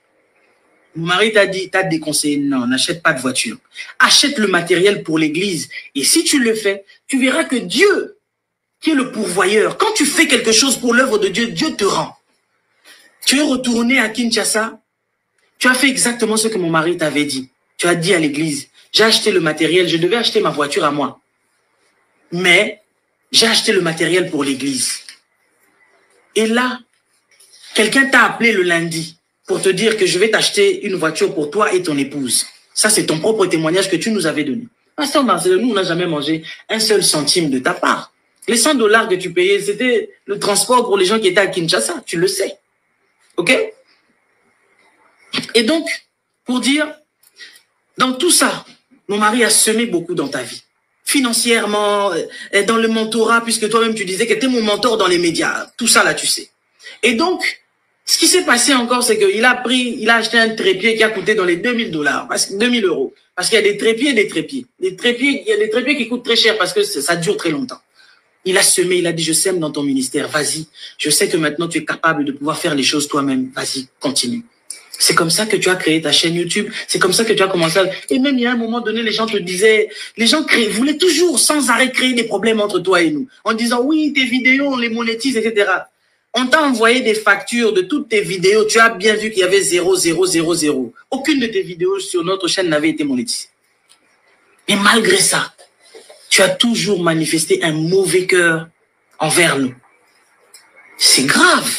Mon mari t'a dit, t'as déconseillé, non, n'achète pas de voiture. Achète le matériel pour l'église. Et si tu le fais, tu verras que Dieu, qui est le pourvoyeur, quand tu fais quelque chose pour l'œuvre de Dieu, Dieu te rend. Tu es retourné à Kinshasa, tu as fait exactement ce que mon mari t'avait dit. Tu as dit à l'église, j'ai acheté le matériel, je devais acheter ma voiture à moi. Mais j'ai acheté le matériel pour l'église. Et là, quelqu'un t'a appelé le lundi pour te dire que je vais t'acheter une voiture pour toi et ton épouse. Ça, c'est ton propre témoignage que tu nous avais donné. Pasteur Marcel, nous, on n'a jamais mangé un seul centime de ta part. Les $100 que tu payais, c'était le transport pour les gens qui étaient à Kinshasa. Tu le sais. OK? Et donc, pour dire, dans tout ça, mon mari a semé beaucoup dans ta vie. Financièrement, dans le mentorat, puisque toi-même tu disais que tu es mon mentor dans les médias. Tout ça, là, tu sais. Et donc, ce qui s'est passé encore, c'est qu'il a acheté un trépied qui a coûté dans les $2000, parce que 2000 €. Parce qu'il y a des trépieds et des trépieds. Il y a des trépieds qui coûtent très cher parce que ça dure très longtemps. Il a semé, il a dit, je sème dans ton ministère, vas-y. Je sais que maintenant tu es capable de pouvoir faire les choses toi-même. Vas-y, continue. C'est comme ça que tu as créé ta chaîne YouTube. C'est comme ça que tu as commencé à... Et même il y a un moment donné, les gens te disaient... Les gens voulaient toujours sans arrêt créer des problèmes entre toi et nous. En disant, oui, tes vidéos, on les monétise, etc. On t'a envoyé des factures de toutes tes vidéos. Tu as bien vu qu'il y avait 0,000. Aucune de tes vidéos sur notre chaîne n'avait été monétisée. Et malgré ça, tu as toujours manifesté un mauvais cœur envers nous. C'est grave.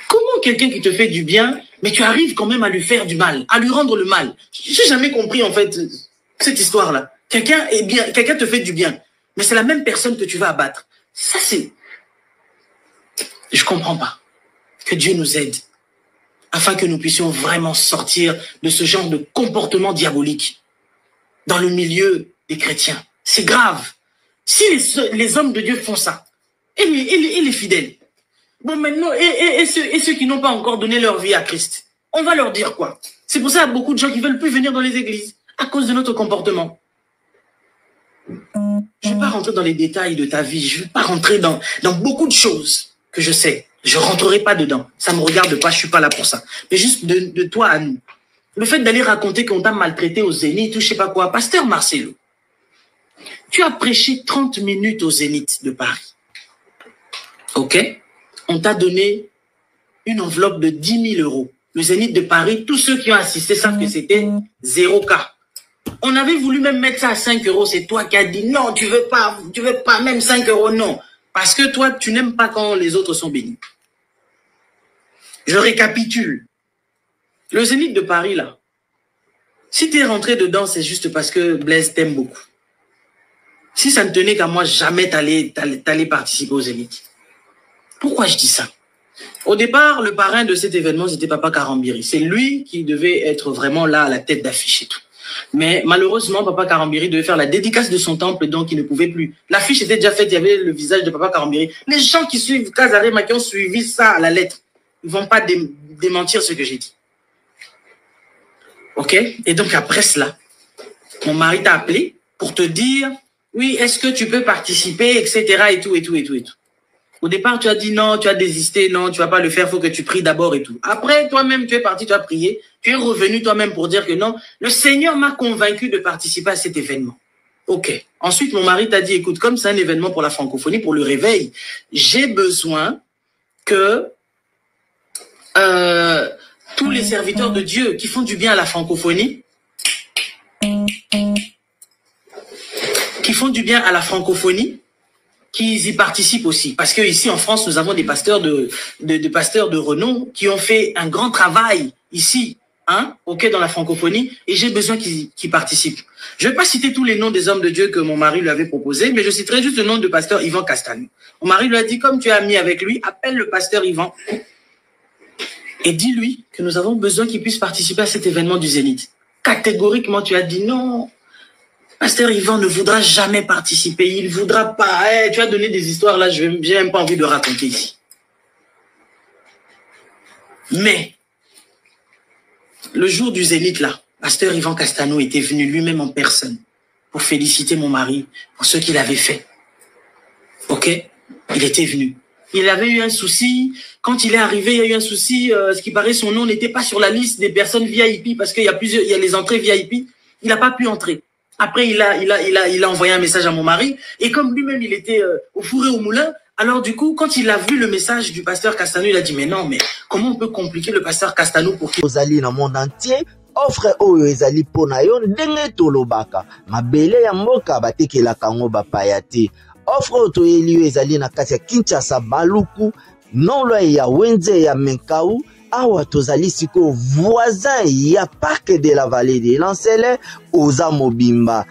Comment quelqu'un qui te fait du bien, mais tu arrives quand même à lui faire du mal, à lui rendre le mal? Je n'ai jamais compris en fait cette histoire-là. Quelqu'un te fait du bien, mais c'est la même personne que tu vas abattre. Ça c'est... Je ne comprends pas. Que Dieu nous aide afin que nous puissions vraiment sortir de ce genre de comportement diabolique dans le milieu des chrétiens. C'est grave. Si les hommes de Dieu font ça, et les fidèles, bon maintenant, et ceux qui n'ont pas encore donné leur vie à Christ, on va leur dire quoi? C'est pour ça qu'il y a beaucoup de gens qui ne veulent plus venir dans les églises, à cause de notre comportement. Je ne vais pas rentrer dans les détails de ta vie, je ne vais pas rentrer dans beaucoup de choses que je sais. Je ne rentrerai pas dedans. Ça ne me regarde pas, je ne suis pas là pour ça. Mais juste de toi à nous. Le fait d'aller raconter qu'on t'a maltraité au Zénith, ou je ne sais pas quoi, pasteur Marcelo, tu as prêché 30 minutes au Zénith de Paris. OK? On t'a donné une enveloppe de 10 000 €. Le Zénith de Paris, tous ceux qui ont assisté savent que c'était 0 cas. On avait voulu même mettre ça à 5 €. C'est toi qui as dit non, tu veux pas, même 5 €, non. Parce que toi, tu n'aimes pas quand les autres sont bénis. Je récapitule. Le Zénith de Paris, là, si tu es rentré dedans, c'est juste parce que Blaise t'aime beaucoup. Si ça ne tenait qu'à moi, jamais t'allais participer au Zénith. Pourquoi je dis ça? Au départ, le parrain de cet événement, c'était Papa Karambiri. C'est lui qui devait être vraiment là, à la tête d'affiche et tout. Mais malheureusement, Papa Karambiri devait faire la dédicace de son temple, donc il ne pouvait plus. L'affiche était déjà faite, il y avait le visage de Papa Karambiri. Les gens qui suivent Kazarema, qui ont suivi ça à la lettre, ils ne vont pas démentir ce que j'ai dit. OK? Et donc après cela, mon mari t'a appelé pour te dire, oui, est-ce que tu peux participer, etc. et tout, et tout, et tout, et tout. Au départ, tu as dit non, tu as désisté, non, tu ne vas pas le faire, il faut que tu pries d'abord et tout. Après, toi-même, tu es parti, tu as prié, tu es revenu toi-même pour dire que non, le Seigneur m'a convaincu de participer à cet événement. OK. Ensuite, mon mari t'a dit, écoute, comme c'est un événement pour la francophonie, pour le réveil, j'ai besoin que tous les serviteurs de Dieu qui font du bien à la francophonie, qu'ils y participent aussi. Parce que ici en France, nous avons des pasteurs de renom qui ont fait un grand travail ici, hein, dans la francophonie, et j'ai besoin qu'ils participent. Je ne vais pas citer tous les noms des hommes de Dieu que mon mari lui avait proposés, mais je citerai juste le nom du pasteur Yvan Castanou. Mon mari lui a dit, comme tu es ami avec lui, appelle le pasteur Yvan et dis-lui que nous avons besoin qu'il puisse participer à cet événement du Zénith. Catégoriquement, tu as dit non. Pasteur Yvan ne voudra jamais participer, il ne voudra pas. Tu as donné des histoires là, je n'ai même pas envie de raconter ici. Mais, le jour du Zénith là, Pasteur Yvan Castanou était venu lui-même en personne pour féliciter mon mari pour ce qu'il avait fait. Ok? Il était venu. Il avait eu un souci. Quand il est arrivé, il y a eu un souci. Ce qui paraît, son nom n'était pas sur la liste des personnes VIP parce qu'il y a les entrées VIP. Il n'a pas pu entrer. Après, il a envoyé un message à mon mari. Et comme lui-même, il était au four et au moulin, alors du coup, quand il a vu le message du pasteur Castanou, il a dit, mais non, mais comment on peut compliquer le pasteur Castanou pour qu'il... Aux alliés dans le monde entier, offre oyo ezali pona yo ndenge tolobaka. Mabele ya mboka batekelaka ngo bapaya te. Offre oyo toyeli yo ezali na kati ya Kinshasa Baluku, non loin ya Wenze ya Menkau, awa tozali siko voisin ya parc de la vallée de Lancele oza mobimba.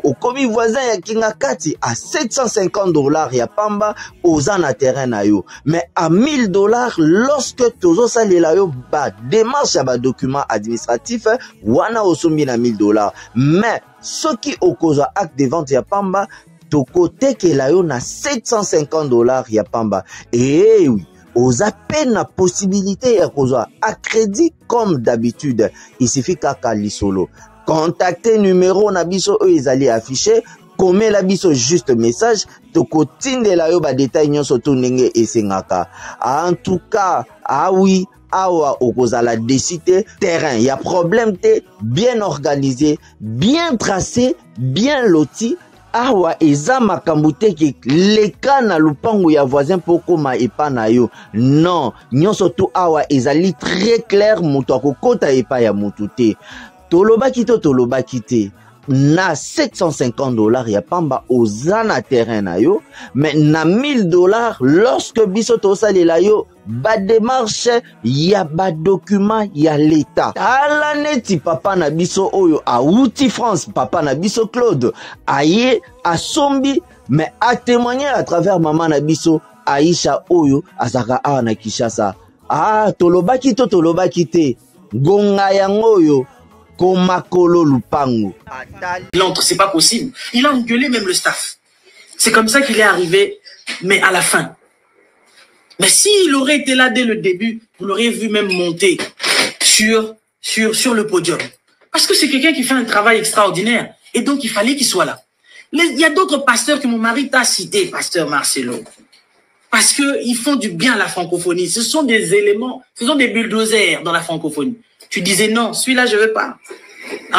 Okomi voisin ya Kingakati à $750 ya pamba oza na terrain na yo. Mais à $1000 lorsque tozo salela yo ba démarche ya ba document administratif wana osombi na $1000. Mais soki okozwa acte de vente ya pamba toko tekela yo na $750 ya pamba. Eh oui. Aux appels la possibilité à crédit comme d'habitude. Il suffit qu'à Kalisolo. Contactez numéro nabiso eux ils allaient afficher. Comme la biso juste message. Toko tinde la yo ba détail nyon soto nenge et sengaka. En tout cas, oui. Awa okozala décider terrain. Il y a problème te bien organisé, bien tracé, bien loti. Awa eza makambute ki leka na lupangu ya voisin poko ma epa na yo. Non, nyonso tu awa ezali très clair mutu akokota epa ya mutu te. Tolobaki te. Na $750 ya pamba oza na terrain na yo, mais na $1000 lorsque biso tosalela yo ba démarche ya ba document ya l'état. Ala neti papa na biso oyo auti France, papa na biso Claude aye asombi mais a témoigner à travers maman na biso Aisha oyo azaka awa na Kinshasa. Tolobaki te gonga yango oyo Komakolo Lupango. Il entre, c'est pas possible. Il a engueulé même le staff. C'est comme ça qu'il est arrivé, mais à la fin. Mais s'il aurait été là dès le début, vous l'auriez vu même monter sur le podium. Parce que c'est quelqu'un qui fait un travail extraordinaire. Et donc, il fallait qu'il soit là. Il y a d'autres pasteurs que mon mari t'a cité, pasteur Marcelo. Parce qu'ils font du bien à la francophonie. Ce sont des éléments, ce sont des bulldozers dans la francophonie. Tu disais non, celui-là, je ne veux pas.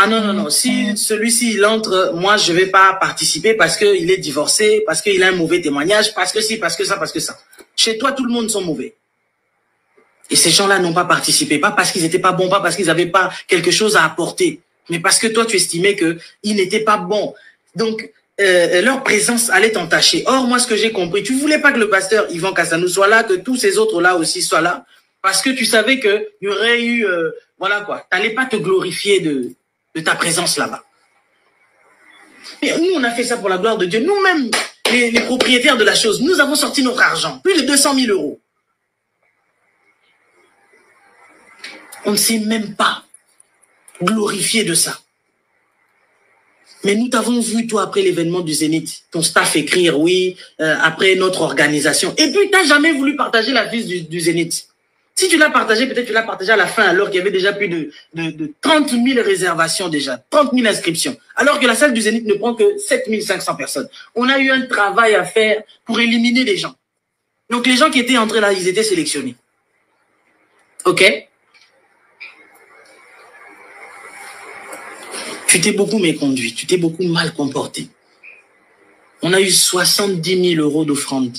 Non. Si celui-ci, il entre, moi, je ne vais pas participer parce qu'il est divorcé, parce qu'il a un mauvais témoignage, parce que si, parce que ça, parce que ça. Chez toi, tout le monde sont mauvais. Et ces gens-là n'ont pas participé, pas parce qu'ils n'étaient pas bons, pas parce qu'ils n'avaient pas quelque chose à apporter, mais parce que toi, tu estimais qu'ils n'étaient pas bons. Donc, leur présence allait t'entacher. Or, moi, ce que j'ai compris, tu ne voulais pas que le pasteur Yvan Castanou soit là, que tous ces autres-là aussi soient là, parce que tu savais qu'il y aurait eu... voilà quoi, tu n'allais pas te glorifier de ta présence là-bas. Mais nous, on a fait ça pour la gloire de Dieu. Nous-mêmes, les propriétaires de la chose, nous avons sorti notre argent, plus de 200 000 €. On ne s'est même pas glorifié de ça. Mais nous t'avons vu, toi, après l'événement du Zénith, ton staff écrire, oui, après notre organisation. Et puis, tu n'as jamais voulu partager la fiche du Zénith. Si tu l'as partagé, peut-être tu l'as partagé à la fin, alors qu'il y avait déjà plus de 30 000 réservations déjà, 30 000 inscriptions. Alors que la salle du Zénith ne prend que 7 500 personnes. On a eu un travail à faire pour éliminer les gens. Donc les gens qui étaient entrés là, ils étaient sélectionnés. Ok? Tu t'es beaucoup méconduit, tu t'es beaucoup mal comporté. On a eu 70 000 € d'offrande.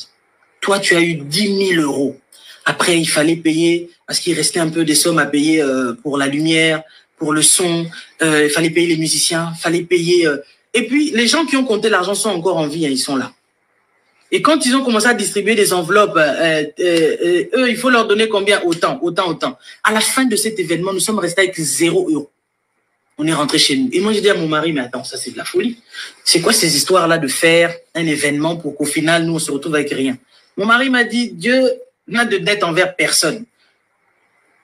Toi, tu as eu 10 000 €. Après, il fallait payer, parce qu'il restait un peu des sommes à payer pour la lumière, pour le son. Il fallait payer les musiciens, il fallait payer... Et puis, les gens qui ont compté l'argent sont encore en vie, hein, ils sont là. Et quand ils ont commencé à distribuer des enveloppes, eux, il faut leur donner combien? Autant. À la fin de cet événement, nous sommes restés avec 0 €. On est rentré chez nous. Et moi, j'ai dit à mon mari, mais attends, ça c'est de la folie. C'est quoi ces histoires-là de faire un événement pour qu'au final, nous, on se retrouve avec rien? Mon mari m'a dit, Dieu n'a de dette envers personne.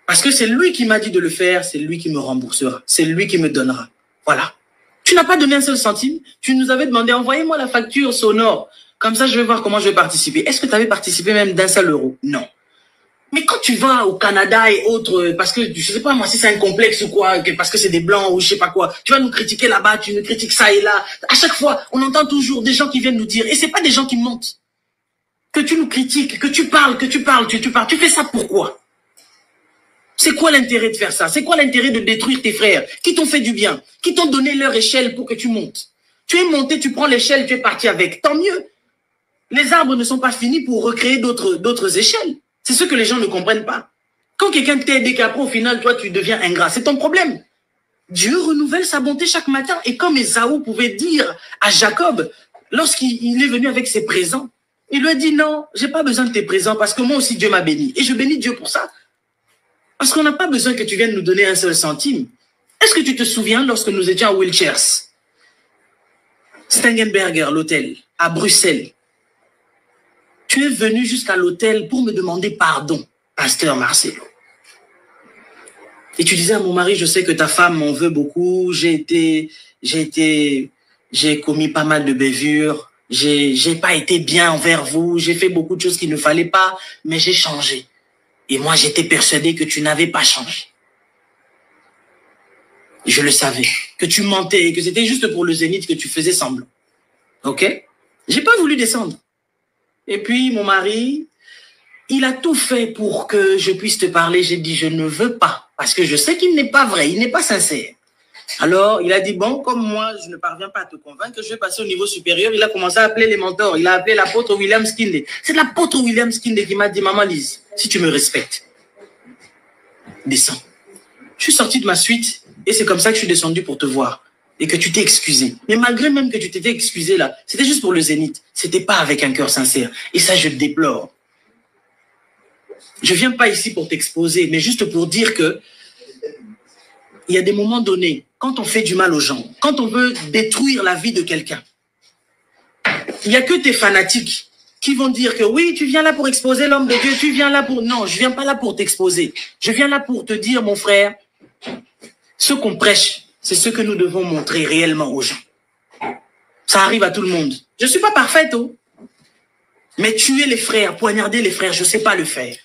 Parce que c'est lui qui m'a dit de le faire, c'est lui qui me remboursera. C'est lui qui me donnera. Voilà. Tu n'as pas donné un seul centime. Tu nous avais demandé, envoyez-moi la facture sonore. Comme ça, je vais voir comment je vais participer. Est-ce que tu avais participé même d'1 seul euro? Non. Mais quand tu vas au Canada et autres, parce que, je sais pas moi, si c'est un complexe ou quoi, parce que c'est des blancs ou je sais pas quoi, tu vas nous critiquer là-bas, tu nous critiques ça et là. À chaque fois, on entend toujours des gens qui viennent nous dire, et c'est pas des gens qui mentent, que tu nous critiques, que tu parles. Tu fais ça pourquoi? C'est quoi l'intérêt de faire ça? C'est quoi l'intérêt de détruire tes frères qui t'ont fait du bien, qui t'ont donné leur échelle pour que tu montes? Tu es monté, tu prends l'échelle, tu es parti avec. Tant mieux. Les arbres ne sont pas finis pour recréer d'autres échelles. C'est ce que les gens ne comprennent pas. Quand quelqu'un t'aide et qu'après, au final, toi, tu deviens ingrat, c'est ton problème. Dieu renouvelle sa bonté chaque matin. Et comme Ésaü pouvait dire à Jacob, lorsqu'il est venu avec ses présents, il lui a dit, non, j'ai pas besoin de tes présents parce que moi aussi, Dieu m'a béni. Et je bénis Dieu pour ça. Parce qu'on n'a pas besoin que tu viennes nous donner un seul centime. Est-ce que tu te souviens lorsque nous étions à Wiltshire, Stengenberger, l'hôtel, à Bruxelles? Tu es venu jusqu'à l'hôtel pour me demander pardon, pasteur Marcelo. Et tu disais à mon mari, je sais que ta femme m'en veut beaucoup, j'ai commis pas mal de bévures, j'ai pas été bien envers vous, j'ai fait beaucoup de choses qu'il ne fallait pas, mais j'ai changé. Et moi, j'étais persuadé que tu n'avais pas changé. Je le savais, que tu mentais et que c'était juste pour le zénith que tu faisais semblant. Ok? J'ai pas voulu descendre. Et puis, mon mari, il a tout fait pour que je puisse te parler. J'ai dit, je ne veux pas, parce que je sais qu'il n'est pas vrai, il n'est pas sincère. Alors, il a dit, bon, comme moi, je ne parviens pas à te convaincre, je vais passer au niveau supérieur. Il a commencé à appeler les mentors. Il a appelé l'apôtre William Skinde. C'est l'apôtre William Skinde qui m'a dit, maman Lise, si tu me respectes, descends. Je suis sorti de ma suite et c'est comme ça que je suis descendu pour te voir. Et que tu t'es excusé. Mais malgré même que tu t'étais excusé là, c'était juste pour le zénith. C'était pas avec un cœur sincère. Et ça, je déplore. Je viens pas ici pour t'exposer, mais juste pour dire que il y a des moments donnés, quand on fait du mal aux gens, quand on veut détruire la vie de quelqu'un, il n'y a que tes fanatiques qui vont dire que oui, tu viens là pour exposer l'homme de Dieu, tu viens là pour... Non, je viens pas là pour t'exposer. Je viens là pour te dire, mon frère, ce qu'on prêche, c'est ce que nous devons montrer réellement aux gens. Ça arrive à tout le monde. Je ne suis pas parfaite, oh. Mais tuer les frères, poignarder les frères, je ne sais pas le faire.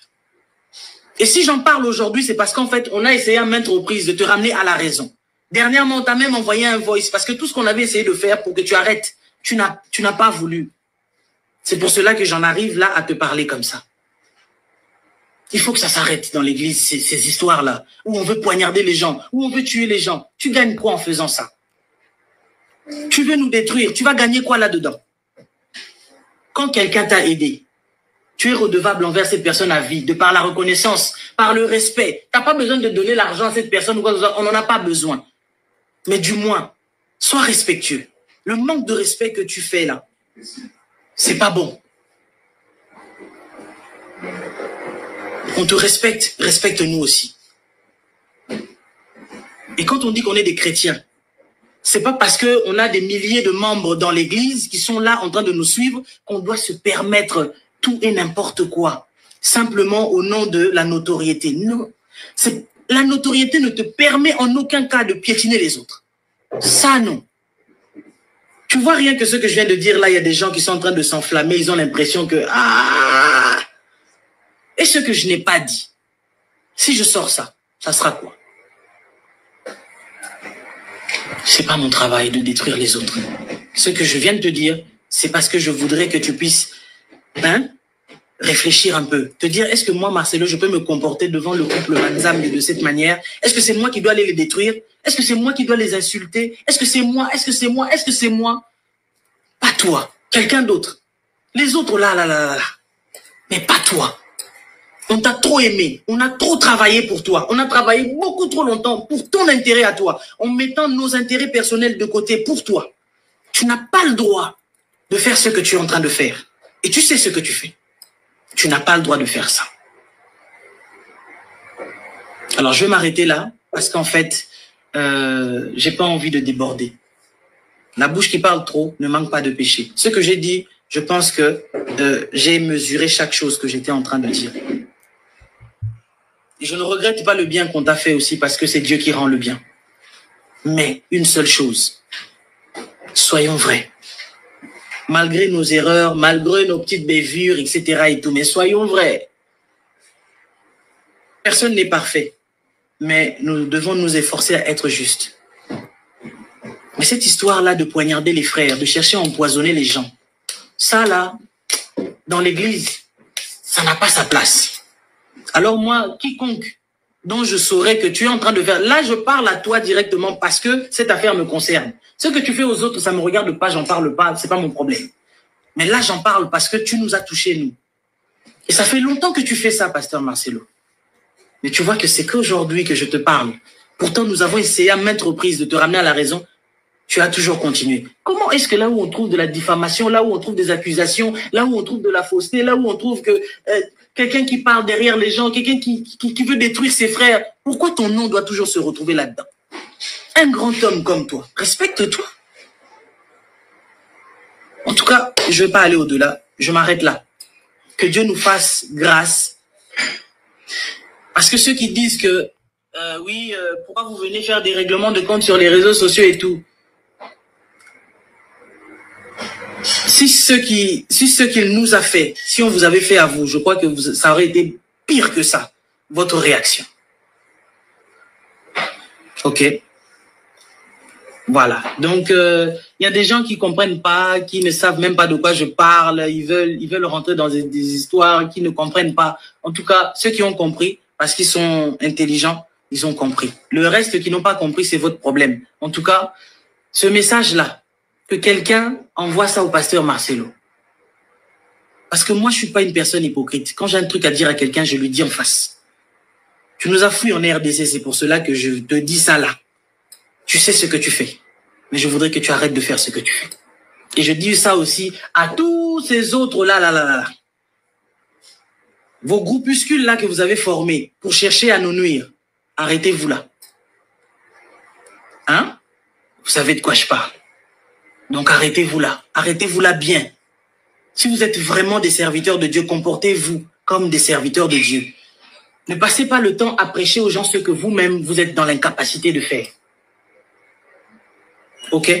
Et si j'en parle aujourd'hui, c'est parce qu'en fait, on a essayé à maintes reprises de te ramener à la raison. Dernièrement, on t'a même envoyé un voice parce que tout ce qu'on avait essayé de faire pour que tu arrêtes, tu n'as pas voulu. C'est pour cela que j'en arrive là à te parler comme ça. Il faut que ça s'arrête dans l'église, ces histoires-là, où on veut poignarder les gens, où on veut tuer les gens. Tu gagnes quoi en faisant ça? Tu veux nous détruire, tu vas gagner quoi là-dedans? Quand quelqu'un t'a aidé, tu es redevable envers cette personne à vie, de par la reconnaissance, par le respect. Tu n'as pas besoin de donner l'argent à cette personne, on n'en a pas besoin. Mais du moins, sois respectueux. Le manque de respect que tu fais là, c'est pas bon. On te respecte, respecte-nous aussi. Et quand on dit qu'on est des chrétiens, c'est pas parce qu'on a des milliers de membres dans l'église qui sont là en train de nous suivre qu'on doit se permettre tout et n'importe quoi, simplement au nom de la notoriété. Non, la notoriété ne te permet en aucun cas de piétiner les autres. Ça, non. Tu vois rien que ce que je viens de dire là, il y a des gens qui sont en train de s'enflammer, ils ont l'impression que... Ah! Et ce que je n'ai pas dit, si je sors ça, ça sera quoi? C'est pas mon travail de détruire les autres. Ce que je viens de te dire, c'est parce que je voudrais que tu puisses réfléchir un peu. Te dire, est-ce que moi, Marcelo, je peux me comporter devant le couple Manzambe de cette manière? Est-ce que c'est moi qui dois aller les détruire? Est-ce que c'est moi qui dois les insulter? Est-ce que c'est moi? Est-ce que c'est moi? Est-ce que c'est moi? Pas toi. Quelqu'un d'autre. Les autres, là. Mais pas toi. On t'a trop aimé. On a trop travaillé pour toi. On a travaillé beaucoup trop longtemps pour ton intérêt à toi, en mettant nos intérêts personnels de côté pour toi. Tu n'as pas le droit de faire ce que tu es en train de faire. Et tu sais ce que tu fais. Tu n'as pas le droit de faire ça. Alors, je vais m'arrêter là, parce qu'en fait, j'ai pas envie de déborder. La bouche qui parle trop ne manque pas de péché. Ce que j'ai dit, je pense que j'ai mesuré chaque chose que j'étais en train de dire. Et je ne regrette pas le bien qu'on t'a fait aussi, parce que c'est Dieu qui rend le bien. Mais une seule chose, soyons vrais. Malgré nos erreurs, malgré nos petites bévures, etc. et tout, mais soyons vrais. Personne n'est parfait, mais nous devons nous efforcer à être justes. Mais cette histoire-là de poignarder les frères, de chercher à empoisonner les gens, ça là, dans l'église, ça n'a pas sa place. Alors moi, quiconque dont je saurais que tu es en train de faire, là je parle à toi directement parce que cette affaire me concerne. Ce que tu fais aux autres, ça ne me regarde pas, j'en parle pas, c'est pas mon problème. Mais là j'en parle parce que tu nous as touchés, nous. Et ça fait longtemps que tu fais ça, pasteur Marcelo. Mais tu vois que c'est qu'aujourd'hui que je te parle. Pourtant, nous avons essayé à maintes reprises de te ramener à la raison. Tu as toujours continué. Comment est-ce que là où on trouve de la diffamation, là où on trouve des accusations, là où on trouve de la fausseté, là où on trouve que quelqu'un qui parle derrière les gens, quelqu'un qui veut détruire ses frères, pourquoi ton nom doit toujours se retrouver là-dedans? Un grand homme comme toi, respecte-toi. En tout cas, je ne vais pas aller au-delà. Je m'arrête là. Que Dieu nous fasse grâce. Parce que ceux qui disent que, oui, pourquoi vous venez faire des règlements de compte sur les réseaux sociaux et tout? Si ce qu'il nous a fait, si on vous avait fait à vous, je crois que ça aurait été pire que ça, votre réaction. Ok. Voilà. Donc, il y a des gens qui ne comprennent pas, qui ne savent même pas de quoi je parle. Ils veulent rentrer dans des histoires qui ne comprennent pas. En tout cas, ceux qui ont compris, parce qu'ils sont intelligents, ils ont compris. Le reste qui n'ont pas compris, c'est votre problème. En tout cas, ce message-là, que quelqu'un envoie ça au pasteur Marcelo. Parce que moi, je ne suis pas une personne hypocrite. Quand j'ai un truc à dire à quelqu'un, je lui dis en face. Tu nous as fouillé en RDC, c'est pour cela que je te dis ça là. Tu sais ce que tu fais. Mais je voudrais que tu arrêtes de faire ce que tu fais. Et je dis ça aussi à tous ces autres là. Vos groupuscules là que vous avez formés pour chercher à nous nuire. Arrêtez-vous là. Hein? Vous savez de quoi je parle. Donc arrêtez-vous là. Arrêtez-vous là bien. Si vous êtes vraiment des serviteurs de Dieu, comportez-vous comme des serviteurs de Dieu. Ne passez pas le temps à prêcher aux gens ce que vous-même, vous êtes dans l'incapacité de faire. Ok?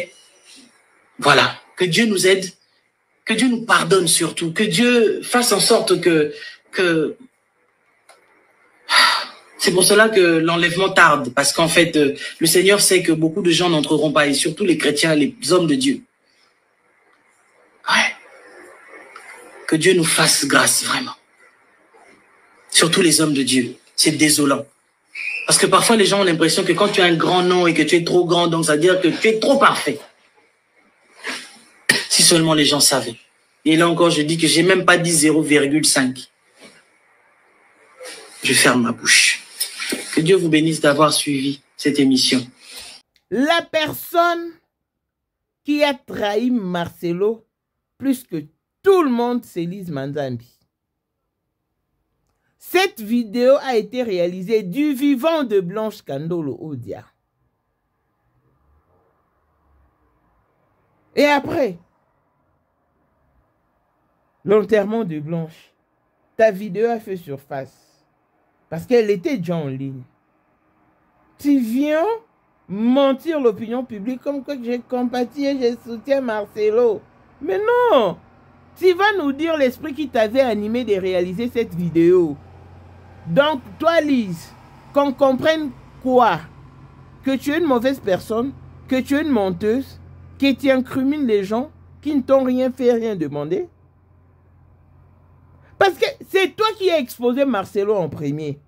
Voilà. Que Dieu nous aide. Que Dieu nous pardonne surtout. Que Dieu fasse en sorte que... C'est pour cela que l'enlèvement tarde. Parce qu'en fait, le Seigneur sait que beaucoup de gens n'entreront pas. Et surtout les chrétiens, les hommes de Dieu. Ouais. Que Dieu nous fasse grâce, vraiment. Surtout les hommes de Dieu. C'est désolant. Parce que parfois, les gens ont l'impression que quand tu as un grand nom et que tu es trop grand, donc ça veut dire que tu es trop parfait. Si seulement les gens savaient. Et là encore, je dis que j'ai même pas dit 0,5. Je ferme ma bouche. Que Dieu vous bénisse d'avoir suivi cette émission. La personne qui a trahi Marcelo plus que tout le monde, c'est Lise Manzambi. Cette vidéo a été réalisée du vivant de Blanche Kandolo Odia. Et après, l'enterrement de Blanche, ta vidéo a fait surface. Parce qu'elle était déjà en ligne. Tu viens mentir l'opinion publique comme que j'ai compati et je soutiens Marcelo. Mais non! Tu vas nous dire l'esprit qui t'avait animé de réaliser cette vidéo. Donc, toi, Lise, qu'on comprenne quoi? Que tu es une mauvaise personne, que tu es une menteuse, que tu incrimines les gens qui ne t'ont rien fait, rien demandé? Parce que c'est toi qui as exposé Marcelo en premier.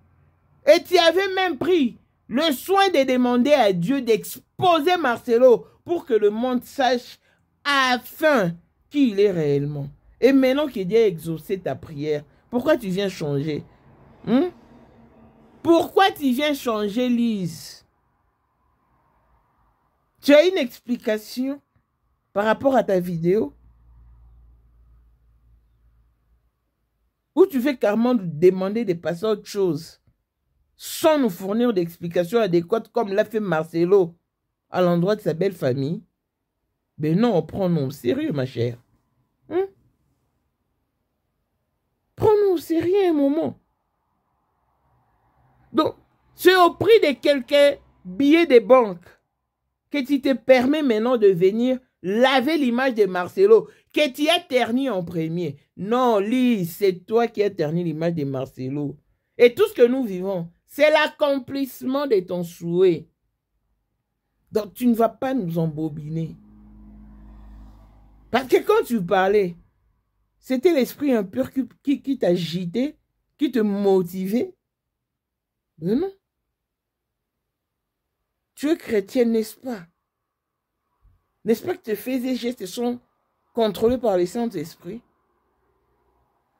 Et tu avais même pris le soin de demander à Dieu d'exposer Marcelo pour que le monde sache afin qui il est réellement. Et maintenant que Dieu a exaucé ta prière, pourquoi tu viens changer? Pourquoi tu viens changer, Lise? Tu as une explication par rapport à ta vidéo? Ou tu fais carrément nous demander de passer à autre chose sans nous fournir d'explications adéquates comme l'a fait Marcelo à l'endroit de sa belle famille? Ben non, on prend nous au sérieux, ma chère. Prends-nous au sérieux un moment. Donc, c'est au prix de quelques billets de banque que tu te permets maintenant de venir laver l'image de Marcelo, que tu as terni en premier. Non, Lise, c'est toi qui as terni l'image de Marcelo. Et tout ce que nous vivons, c'est l'accomplissement de ton souhait. Donc, tu ne vas pas nous embobiner. Parce que quand tu parlais, c'était l'esprit impur qui t'agitait, qui te motivait. Mais non. Tu es chrétienne, n'est-ce pas? N'est-ce pas que tes faits et gestes sont contrôlés par le Saint-Esprit?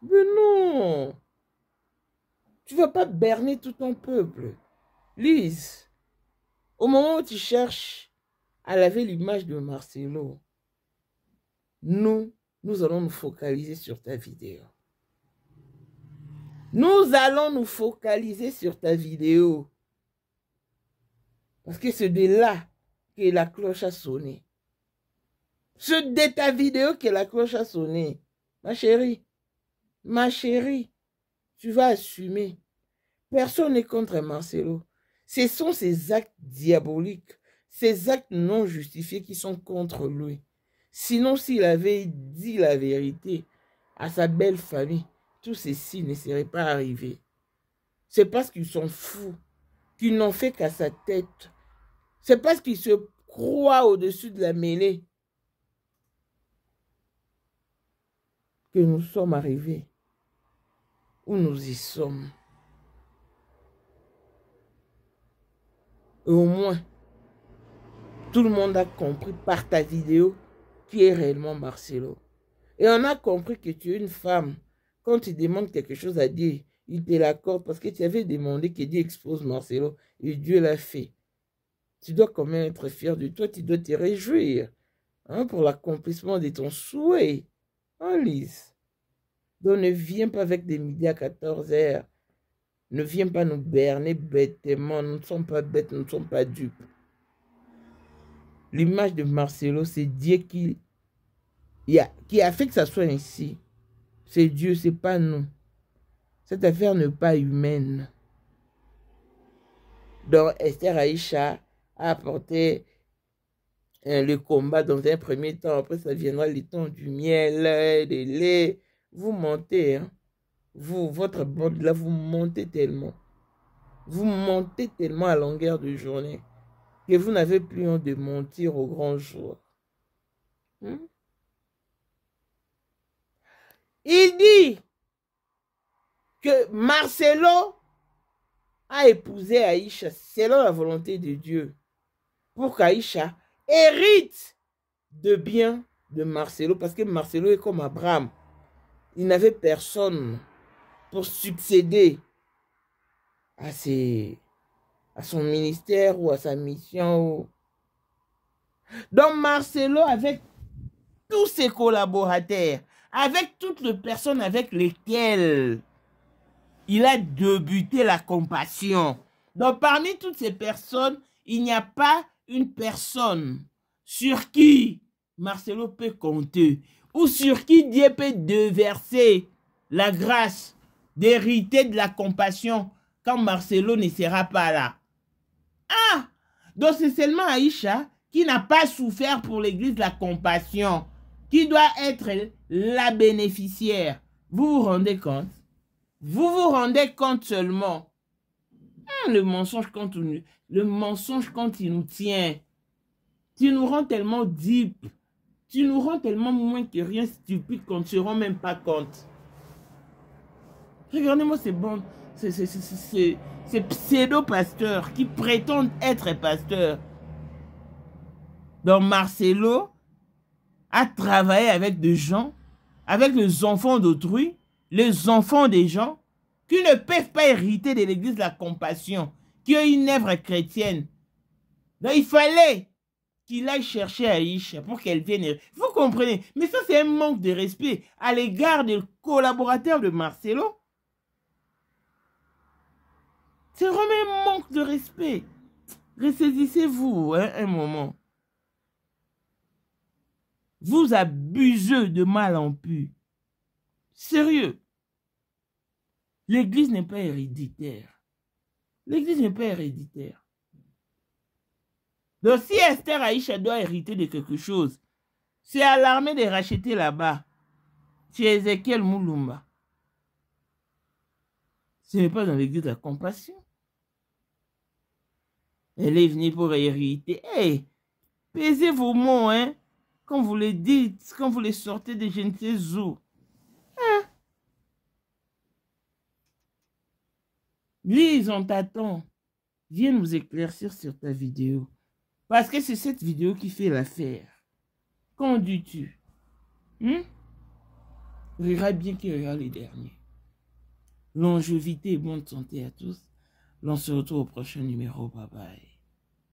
Mais non. Tu ne vas pas berner tout ton peuple. Lise, au moment où tu cherches à laver l'image de Marcelo, nous allons nous focaliser sur ta vidéo. Nous allons nous focaliser sur ta vidéo. Parce que c'est de là que la cloche a sonné. C'est de ta vidéo que la cloche a sonné. Ma chérie, tu vas assumer. Personne n'est contre Marcelo. Ce sont ces actes diaboliques, ces actes non justifiés qui sont contre lui. Sinon, s'il avait dit la vérité à sa belle famille, tout ceci ne serait pas arrivé. C'est parce qu'ils sont fous, qu'ils n'ont fait qu'à sa tête. C'est parce qu'ils se croient au-dessus de la mêlée que nous sommes arrivés où nous y sommes. Et au moins, tout le monde a compris par ta vidéo qui est réellement Marcelo. Et on a compris que tu es une femme. Quand tu demandes quelque chose à Dieu, il te l'accorde parce que tu avais demandé que Dieu expose Marcelo et Dieu l'a fait. Tu dois quand même être fier de toi, tu dois te réjouir pour l'accomplissement de ton souhait. Lise. Donc ne viens pas avec des midi à 14 heures. Ne viens pas nous berner bêtement. Nous ne sommes pas bêtes, nous ne sommes pas dupes. L'image de Marcelo, c'est Dieu qui a fait que ça soit ainsi. C'est Dieu, c'est pas nous. Cette affaire n'est pas humaine. Donc Esther Aïcha a apporté le combat dans un premier temps. Après, ça viendra le temps du miel, des laits. Vous mentez, hein. Vous, votre bande là, vous mentez tellement. Vous mentez tellement à longueur de journée que vous n'avez plus honte de mentir au grand jour. Il dit que Marcelo a épousé Aïcha selon la volonté de Dieu pour qu'Aïcha hérite de biens de Marcelo, parce que Marcelo est comme Abraham. Il n'avait personne pour succéder à son ministère ou à sa mission. Donc Marcelo, avec tous ses collaborateurs, avec toutes les personnes avec lesquelles il a débuté la compassion. Donc parmi toutes ces personnes, il n'y a pas une personne sur qui Marcelo peut compter ou sur qui Dieu peut déverser la grâce d'hériter de la compassion quand Marcelo ne sera pas là. Donc c'est seulement Aïcha qui n'a pas souffert pour l'église de la compassion, qui doit être la bénéficiaire. Vous vous rendez compte? Vous vous rendez compte seulement. Le mensonge quand il nous tient. Tu nous rends tellement deep. Tu nous rends tellement moins que rien stupide qu'on ne se rend même pas compte. Regardez-moi ces bandes. Ces pseudo-pasteurs qui prétendent être pasteurs. Donc Marcelo a travaillé avec des gens, avec les enfants d'autrui, les enfants des gens, qui ne peuvent pas hériter de l'église de la compassion, qui est une œuvre chrétienne. Donc il fallait qu'il aille chercher Aïcha pour qu'elle vienne. Vous comprenez? Mais ça, c'est un manque de respect à l'égard des collaborateurs de Marcelo. C'est vraiment un manque de respect. Ressaisissez-vous hein, un moment. Vous abusez de mal en pu. Sérieux. L'église n'est pas héréditaire. L'église n'est pas héréditaire. Donc si Esther Aïcha doit hériter de quelque chose, c'est à l'armée de racheter là-bas, chez Ézéchiel Moulumba. Ce n'est pas dans l'église de la compassion. Elle est venue pour hériter. Hey, pesez vos mots, hein, quand vous les dites, quand vous les sortez de je ne sais où. Hein? Lise, on t'attend. Viens nous éclaircir sur ta vidéo. Parce que c'est cette vidéo qui fait l'affaire. Qu'en dis-tu? Rira bien qui rira les derniers. Longévité et bonne santé à tous. L'on se retrouve au prochain numéro. Bye bye.